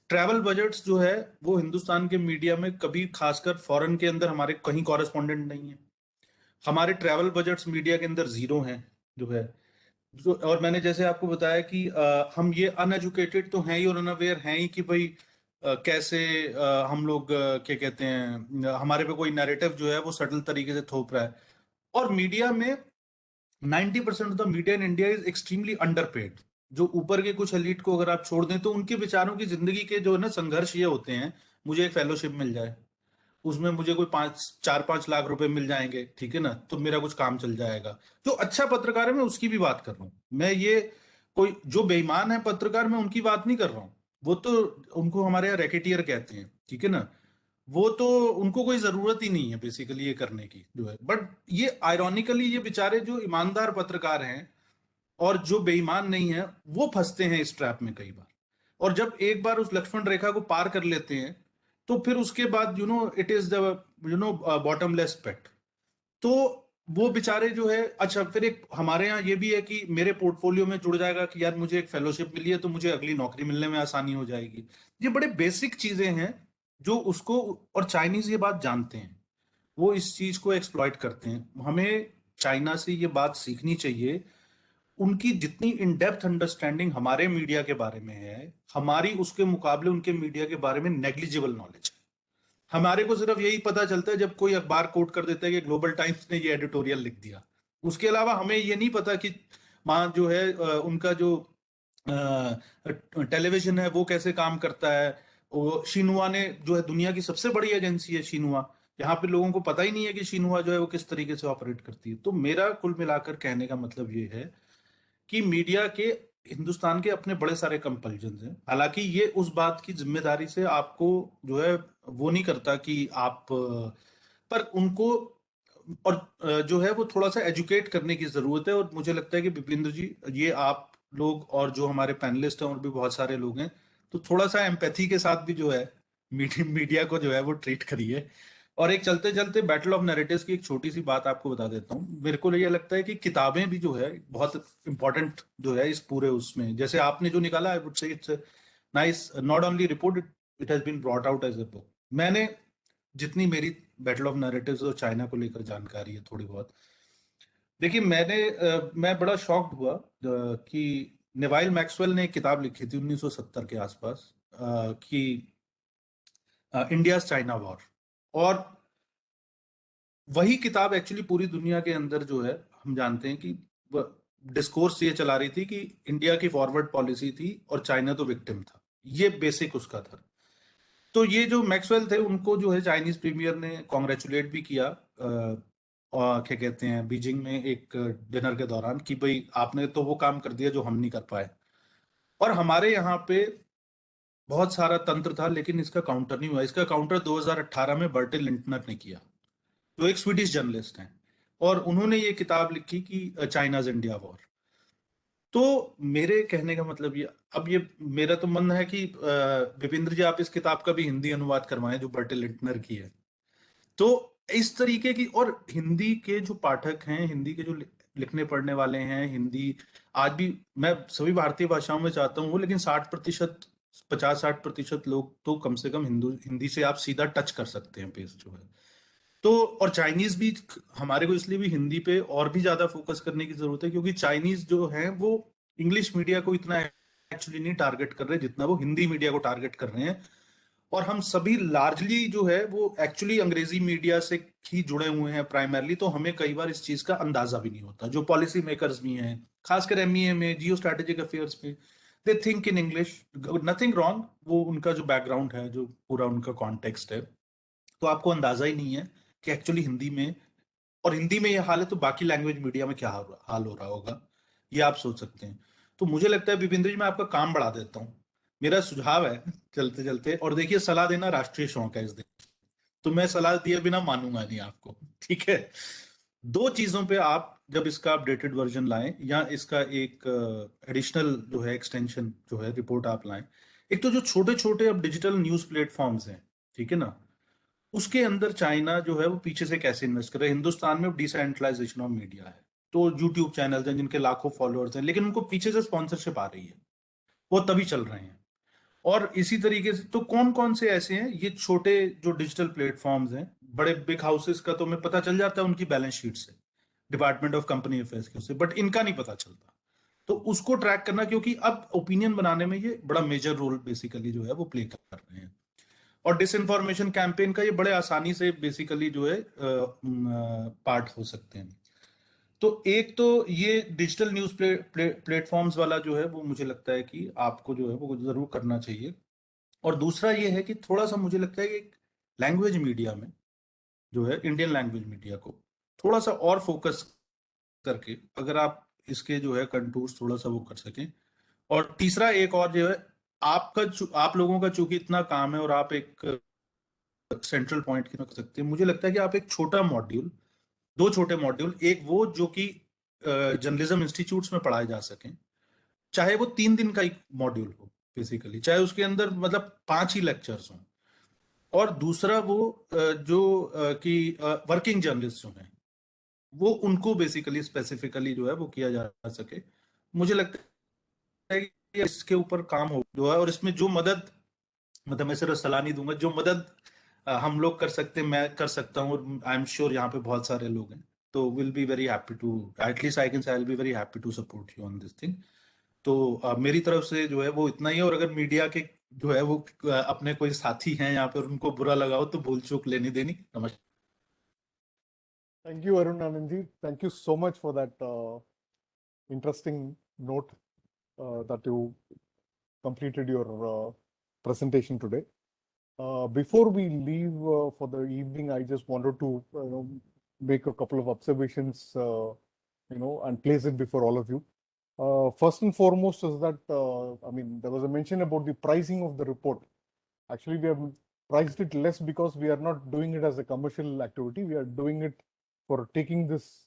ट्रैवल बजट्स जो है वो हिंदुस्तान के मीडिया में कभी, खासकर फॉरेन के अंदर, हमारे कहीं कॉरेस्पॉन्डेंट नहीं है। हमारे ट्रैवल बजट्स मीडिया के अंदर जीरो हैं जो है। और मैंने जैसे आपको बताया कि हम ये अनएजुकेटेड तो हैं ही और अनअवेयर हैं ही कि भाई कैसे हम लोग क्या कहते हैं, हमारे पे कोई नैरेटिव जो है वो सटल तरीके से थोप रहा है। और मीडिया में 90% of the media in India is extremely underpaid. जो ऊपर के कुछ एलिट को अगर आप छोड़ दें तो उनके विचारों की जिंदगी के जो है ना संघर्ष ये होते हैं, मुझे एक फेलोशिप मिल जाए, उसमें मुझे कोई 4-5 लाख रुपए मिल जाएंगे, ठीक है ना, तो मेरा कुछ काम चल जाएगा। जो अच्छा पत्रकार है मैं उसकी भी बात कर रहा हूं। मैं ये कोई जो बेईमान है पत्रकार, मैं उनकी बात नहीं कर रहा हूँ, वो तो उनको हमारे यहाँ रैकेटियर कहते हैं, ठीक है ना, वो तो उनको कोई जरूरत ही नहीं है बेसिकली ये करने की जो है। बट ये आयरॉनिकली ये बेचारे जो ईमानदार पत्रकार हैं और जो बेईमान नहीं है वो फंसते हैं इस ट्रैप में कई बार। और जब एक बार उस लक्ष्मण रेखा को पार कर लेते हैं तो फिर उसके बाद इट इज द बॉटमलेस पेट। तो वो बेचारे जो है, अच्छा फिर एक हमारे यहाँ ये भी है कि मेरे पोर्टफोलियो में जुड़ जाएगा कि यार मुझे एक फेलोशिप मिली है तो मुझे अगली नौकरी मिलने में आसानी हो जाएगी। ये बड़े बेसिक चीजें हैं जो उसको, और चाइनीज ये बात जानते हैं, वो इस चीज को एक्सप्लॉइट करते हैं। हमें चाइना से ये बात सीखनी चाहिए, उनकी जितनी इन डेप्थ अंडरस्टैंडिंग हमारे मीडिया के बारे में है, हमारी उसके मुकाबले उनके मीडिया के बारे में नेग्लिजिबल नॉलेज है। हमारे को सिर्फ यही पता चलता है जब कोई अखबार कोट कर देता है कि ग्लोबल टाइम्स ने ये एडिटोरियल लिख दिया। उसके अलावा हमें ये नहीं पता कि वहां जो है उनका जो टेलीविजन है वो कैसे काम करता है। वो शिन्हुआ ने जो है दुनिया की सबसे बड़ी एजेंसी है शिन्हुआ, यहाँ पे लोगों को पता ही नहीं है कि शिन्हुआ जो है वो किस तरीके से ऑपरेट करती है। तो मेरा कुल मिलाकर कहने का मतलब ये है कि मीडिया के, हिंदुस्तान के अपने बड़े सारे कंपल्जन हैं। हालांकि ये उस बात की जिम्मेदारी से आपको जो है वो नहीं करता कि आप, पर उनको और जो है वो थोड़ा सा एजुकेट करने की जरूरत है। और मुझे लगता है कि विपिंद्र जी, ये आप लोग और जो हमारे पैनलिस्ट हैं और भी बहुत सारे लोग हैं, तो थोड़ा सा एम्पैथी के साथ भी जो है मीडिया को जो है वो ट्रीट करिए। और एक चलते चलते बैटल ऑफ नैरेटिव्स की एक छोटी सी बात आपको बता देता हूँ। मेरे को ये लगता है कि किताबें भी जो है बहुत इंपॉर्टेंट जो है इस पूरे उसमें, जैसे आपने जो निकाला, I would say it's nice, not only report, it has been brought out as a book. मैंने जितनी मेरी बैटल ऑफ नैरेटिव्स और चाइना को लेकर जानकारी है थोड़ी बहुत, देखिए मैं बड़ा शॉक्ड हुआ कि नेवाइल मैक्सवेल ने एक किताब लिखी थी 1970 के आसपास, कि इंडिया चाइना वॉर। और वही किताब एक्चुअली पूरी दुनिया के अंदर जो है, हम जानते हैं कि डिस्कोर्स ये चला रही थी कि इंडिया की फॉरवर्ड पॉलिसी थी और चाइना तो विक्टिम था। ये बेसिक उसका था। तो ये जो मैक्सवेल थे उनको जो है चाइनीज प्रीमियर ने कॉन्ग्रेचुलेट भी किया, और क्या कहते हैं, बीजिंग में एक डिनर के दौरान, कि भाई आपने तो वो काम कर दिया जो हम नहीं कर पाए। और हमारे यहाँ पे बहुत सारा तंत्र था लेकिन इसका काउंटर नहीं हुआ। इसका काउंटर 2018 में बर्टे लिंटनर ने किया, जो एक स्वीडिश जर्नलिस्ट हैं, और उन्होंने ये किताब लिखी कि चाइनाज इंडिया वॉर। तो मेरे कहने का मतलब ये, अब ये मेरा तो मन है कि विपिंद्र जी आप इस किताब का भी हिंदी अनुवाद करवाएं जो बर्टे लिंटनर की है। तो इस तरीके की, और हिंदी के जो पाठक हैं, हिंदी के जो लिखने पढ़ने वाले हैं, हिंदी आज भी, मैं सभी भारतीय भाषाओं में चाहता हूँ, लेकिन 60%, 50-60% लोग तो कम से कम हिंदी से आप सीधा टच कर सकते हैं पेज जो है। तो और चाइनीज भी हमारे को इसलिए भी हिंदी पे और भी ज्यादा फोकस करने की जरूरत है, क्योंकि चाइनीज जो है वो इंग्लिश मीडिया को इतना एक्चुअली नहीं टारगेट कर रहे जितना वो हिंदी मीडिया को टारगेट कर रहे हैं। और हम सभी लार्जली जो है वो एक्चुअली अंग्रेजी मीडिया से ही जुड़े हुए हैं प्राइमरली, तो हमें कई बार इस चीज का अंदाजा भी नहीं होता। जो पॉलिसी मेकर्स भी हैं, खासकर एमईए में, जियो स्ट्रेटेजिक अफेयर्स में, they think in English, nothing wrong, वो उनका जो बैकग्राउंड है, जो पूरा उनका कॉन्टेक्स्ट है, तो आपको अंदाजा ही नहीं है कि एक्चुअली हिंदी में, और हिंदी में ये हाल है तो बाकी लैंग्वेज मीडिया में क्या हाल हो रहा होगा, ये आप सोच सकते हैं। तो मुझे लगता है विपिंद्र जी, मैं आपका काम बढ़ा देता हूँ। मेरा सुझाव है चलते चलते, और देखिए सलाह देना राष्ट्रीय शौक है इस दिन, तो मैं सलाह दिए बिना मानूंगा नहीं आपको, ठीक है। दो चीजों पे आप जब इसका अपडेटेड वर्जन लाएं, या इसका एक एडिशनल जो है एक्सटेंशन जो है रिपोर्ट आप लाएं। एक तो जो छोटे छोटे अब डिजिटल न्यूज प्लेटफॉर्म्स हैं, ठीक है ना, उसके अंदर चाइना जो है वो पीछे से कैसे इन्वेस्ट कर रहा है। हिंदुस्तान में डिसेंट्रलाइजेशन ऑफ मीडिया है, तो यूट्यूब चैनल्स हैं जिनके लाखों फॉलोअर्स हैं, लेकिन उनको पीछे से स्पॉन्सरशिप आ रही है, वो तभी चल रहे हैं। और इसी तरीके से तो कौन कौन से ऐसे हैं ये छोटे जो डिजिटल प्लेटफॉर्म्स हैं, बड़े बिग हाउसेस का तो हमें पता चल जाता है उनकी बैलेंस शीट से, डिपार्टमेंट ऑफ कंपनी अफेयर्स के उससे, बट इनका नहीं पता चलता। तो उसको ट्रैक करना, क्योंकि अब ओपिनियन बनाने में ये बड़ा मेजर रोल बेसिकली जो है वो प्ले कर रहे हैं। और डिसइंफॉर्मेशन कैंपेन का ये बड़े आसानी से बेसिकली जो है पार्ट हो सकते हैं। तो एक तो ये डिजिटल न्यूज प्लेटफॉर्म्स वाला जो है वो मुझे लगता है कि आपको जो है वो जरूर करना चाहिए। और दूसरा ये है कि थोड़ा सा मुझे लगता है कि लैंग्वेज मीडिया में जो है, इंडियन लैंग्वेज मीडिया को थोड़ा सा और फोकस करके, अगर आप इसके जो है कंटूर्स थोड़ा सा वो कर सकें, और तीसरा एक और जो है, आप लोगों का चूंकि इतना काम है और आप एक सेंट्रल पॉइंट की रख सकते हैं, मुझे लगता है कि आप एक छोटा मॉड्यूल, 2 छोटे मॉड्यूल, एक वो जो कि जर्नलिज्म इंस्टीट्यूट्स में पढ़ाए जा सकें, चाहे वो 3 दिन का एक मॉड्यूल हो बेसिकली, चाहे उसके अंदर मतलब 5 ही लेक्चर्स हों, और दूसरा वो जो कि वर्किंग जर्नलिस्ट जो हैं, वो उनको बेसिकली स्पेसिफिकली जो है वो किया जा सके। मुझे लगता है कि इसके ऊपर काम हो जो है, और इसमें जो मदद, मतलब मैं सिर्फ सलाह नहीं दूंगा, जो मदद हम लोग कर सकते हैं, मैं कर सकता हूँ, और आई एम श्योर यहाँ पे बहुत सारे लोग हैं, तो will be very happy to, at least I can say, I will be very happy to support you on this thing. तो मेरी तरफ से जो है वो इतना ही है, और अगर मीडिया के जो है वो अपने कोई साथी हैं यहाँ पे और उनको बुरा लगाओ तो भूल चूक लेनी देनी। नमस्कार। Thank you, Arun Anandji. Thank you so much for that interesting note that you completed your presentation today. Before we leave for the evening, I just wanted to make a couple of observations, and place it before all of you. First and foremost is that, I mean, there was a mention about the pricing of the report. Actually, we have priced it less because we are not doing it as a commercial activity. We are doing it for taking this,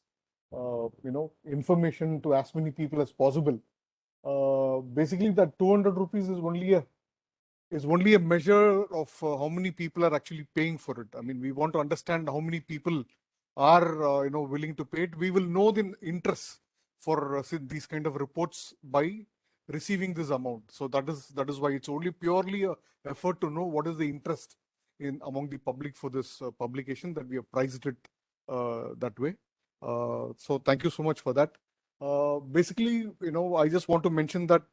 information to as many people as possible. Basically, that 200 rupees is only a measure of how many people are actually paying for it. I mean, we want to understand how many people are willing to pay it. We will know the interest for these kind of reports by receiving this amount. So that is why it's only purely a effort to know what is the interest in among the public for this publication, that we have priced it that way. So thank you so much for that. Basically, I just want to mention that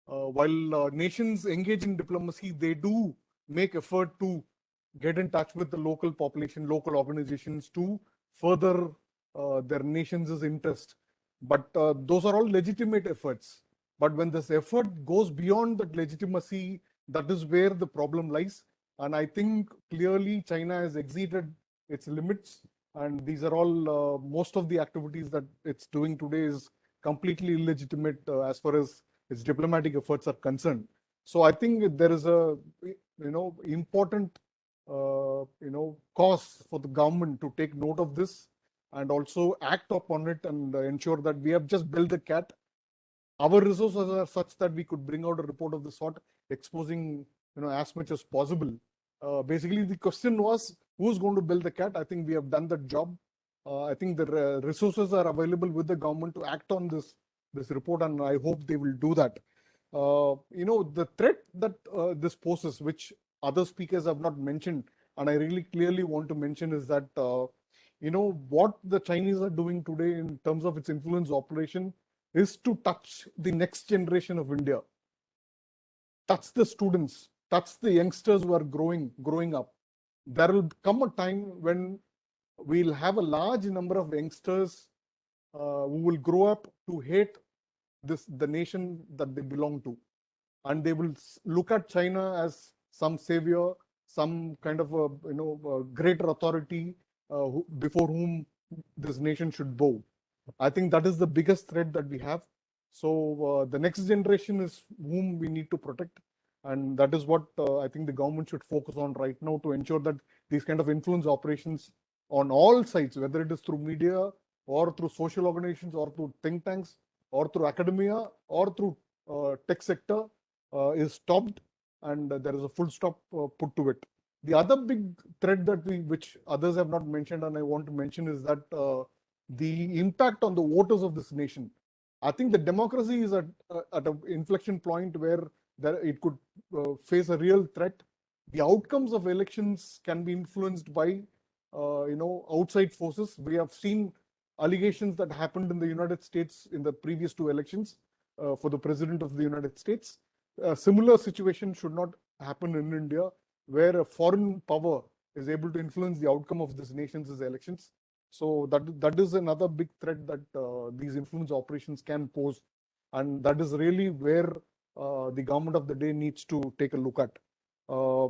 while nations engage in diplomacy, they do make effort to get in touch with the local population, local organizations to further their nation's interest. But those are all legitimate efforts. But when this effort goes beyond that legitimacy, that is where the problem lies. And I think clearly China has exceeded its limits. And these are all, most of the activities that it's doing today is completely illegitimate as far as its diplomatic efforts are concerned. So I think there is a important cause for the government to take note of this and also act upon it and ensure that we have just built the cat. Our resources are such that we could bring out a report of the sort, exposing as much as possible. Basically, the question was who's going to build the cat. I think we have done that job. I think the resources are available with the government to act on this report, and I hope they will do that. The threat that this poses, which other speakers have not mentioned, and I really clearly want to mention, is that what the Chinese are doing today in terms of its influence operation is to touch the next generation of India, touch the students, touch the youngsters who are growing up. There will come a time when we'll have a large number of youngsters who will grow up to hate the nation that they belong to, and they will look at China as some savior, some kind of a greater authority before whom this nation should bow. I think that is the biggest threat that we have. So the next generation is whom we need to protect, and that is what I think the government should focus on right now to ensure that these kind of influence operations on all sides, whether it is through media or through social organizations or through think tanks or through academia or through tech sector, is stopped, and there is a full stop put to it. The other big threat that which others have not mentioned, and I want to mention, is that the impact on the voters of this nation. I think the democracy is at an inflection point where it could face a real threat. The outcomes of elections can be influenced by outside forces. We have seen allegations that happened in the United States in the previous 2 elections for the president of the United States. A similar situation should not happen in India, where a foreign power is able to influence the outcome of this nation's elections. So that is another big threat that these influence operations can pose, and that is really where the government of the day needs to take a look at. I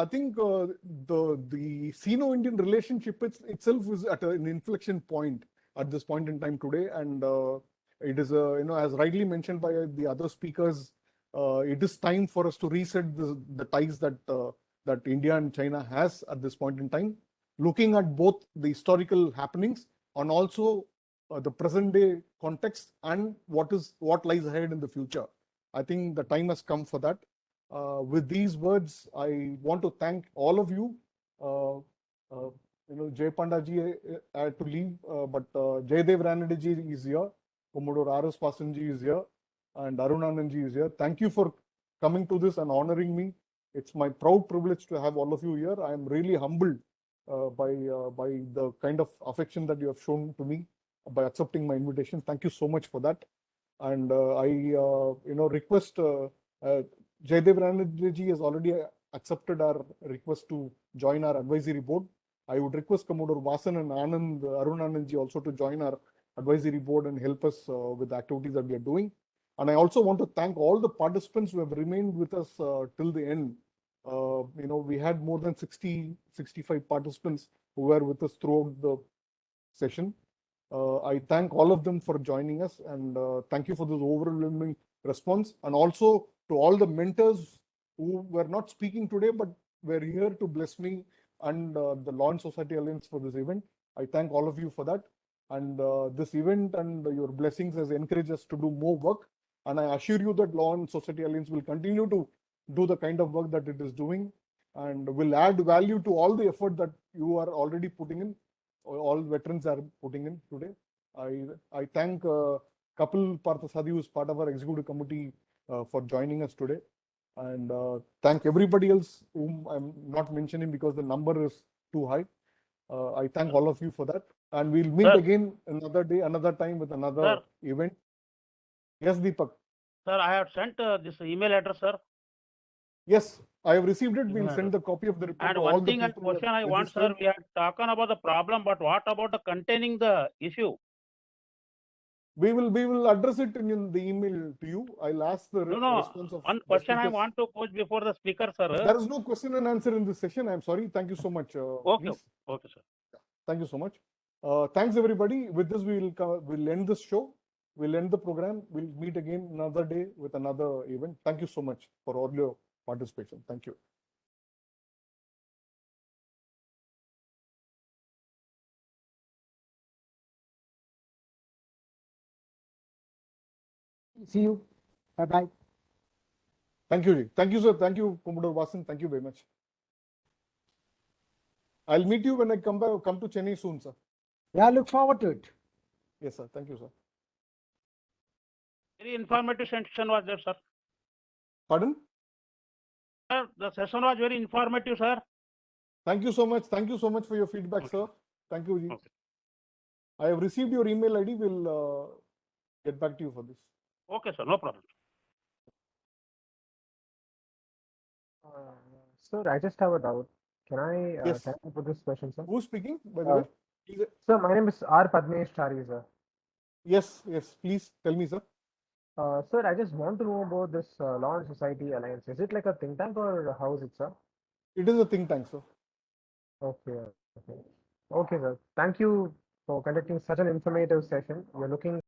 think the Sino-Indian relationship itself is at an inflection point. at this point in time today. And it is, as rightly mentioned by the other speakers, it is time for us to reset the ties that India and China has at this point in time, looking at both the historical happenings and also the present day context and what lies ahead in the future. I think the time has come for that. With these words, I want to thank all of you. Jay Pandaji had to leave, but Jaydev Ranade is here, Commodore R.S. Pasanji is here, and Arun Anandji is here. Thank you for coming to this and honoring me. It's my proud privilege to have all of you here. I am really humbled by the kind of affection that you have shown to me by accepting my invitation. Thank you so much for that. And I request Jaydev Ranade has already accepted our request to join our advisory board. I would request Commodore Vasan and Arun Anandji also to join our advisory board and help us with the activities that we are doing. And I also want to thank all the participants who have remained with us till the end. We had more than 65 participants who were with us throughout the session. I thank all of them for joining us, and thank you for this overwhelming response. And also to all the mentors who were not speaking today, but were here to bless me and the Lawn Society Alliance for this event. I thank all of you for that. And this event and your blessings has encouraged us to do more work. And I assure you that Lawn Society Alliance will continue to do the kind of work that it is doing and will add value to all the effort that you are already putting in, all veterans are putting in today. I thank Kapil Parthasadi, who is part of our executive committee, for joining us today. And thank everybody else whom I'm not mentioning because the number is too high. I thank all of you for that. And we'll meet again another day, another time with another event. Yes, Deepak. Sir, I have sent this email address, sir. Yes, I have received it. We'll send the copy of the report And to all one the thing and people who question have I want, sir, registered. we had talking about the problem, but what about the containing the issue? We will address it in the email to you. I'll ask the response of one the question I speakers. want to pose before the speaker, sir. There is no question and answer in this session. I'm sorry. Thank you so much. Okay, Please. okay, sir. Thank you so much. Thanks, everybody. With this, we'll end this show. We'll end the program. We'll meet again another day with another event. Thank you so much for all your participation. Thank you. See you. Bye-bye. Thank you, Ji. Thank you, sir. Thank you, Commodore Vasan. Thank you very much. I'll meet you when I come to Chennai soon, sir. Yeah, look forward to it. Yes, sir. Thank you, sir. Very informative session was there, sir. Pardon? Sir, the session was very informative, sir. Thank you so much. Thank you so much for your feedback, Okay. sir. Thank you, Ji. Okay. I have received your email ID. We'll get back to you for this. Okay, sir, no problem. Sir, I just have a doubt. Can I Yes. put this question, sir? Who's speaking, by the way? Sir, my name is R. Padmesh Chari, sir. Yes, please tell me, sir. Sir, I just want to know about this Lawn Society Alliance. Is it like a think tank or how is it, sir? It is a think tank, sir. Okay. Okay, sir. Thank you for conducting such an informative session. We're looking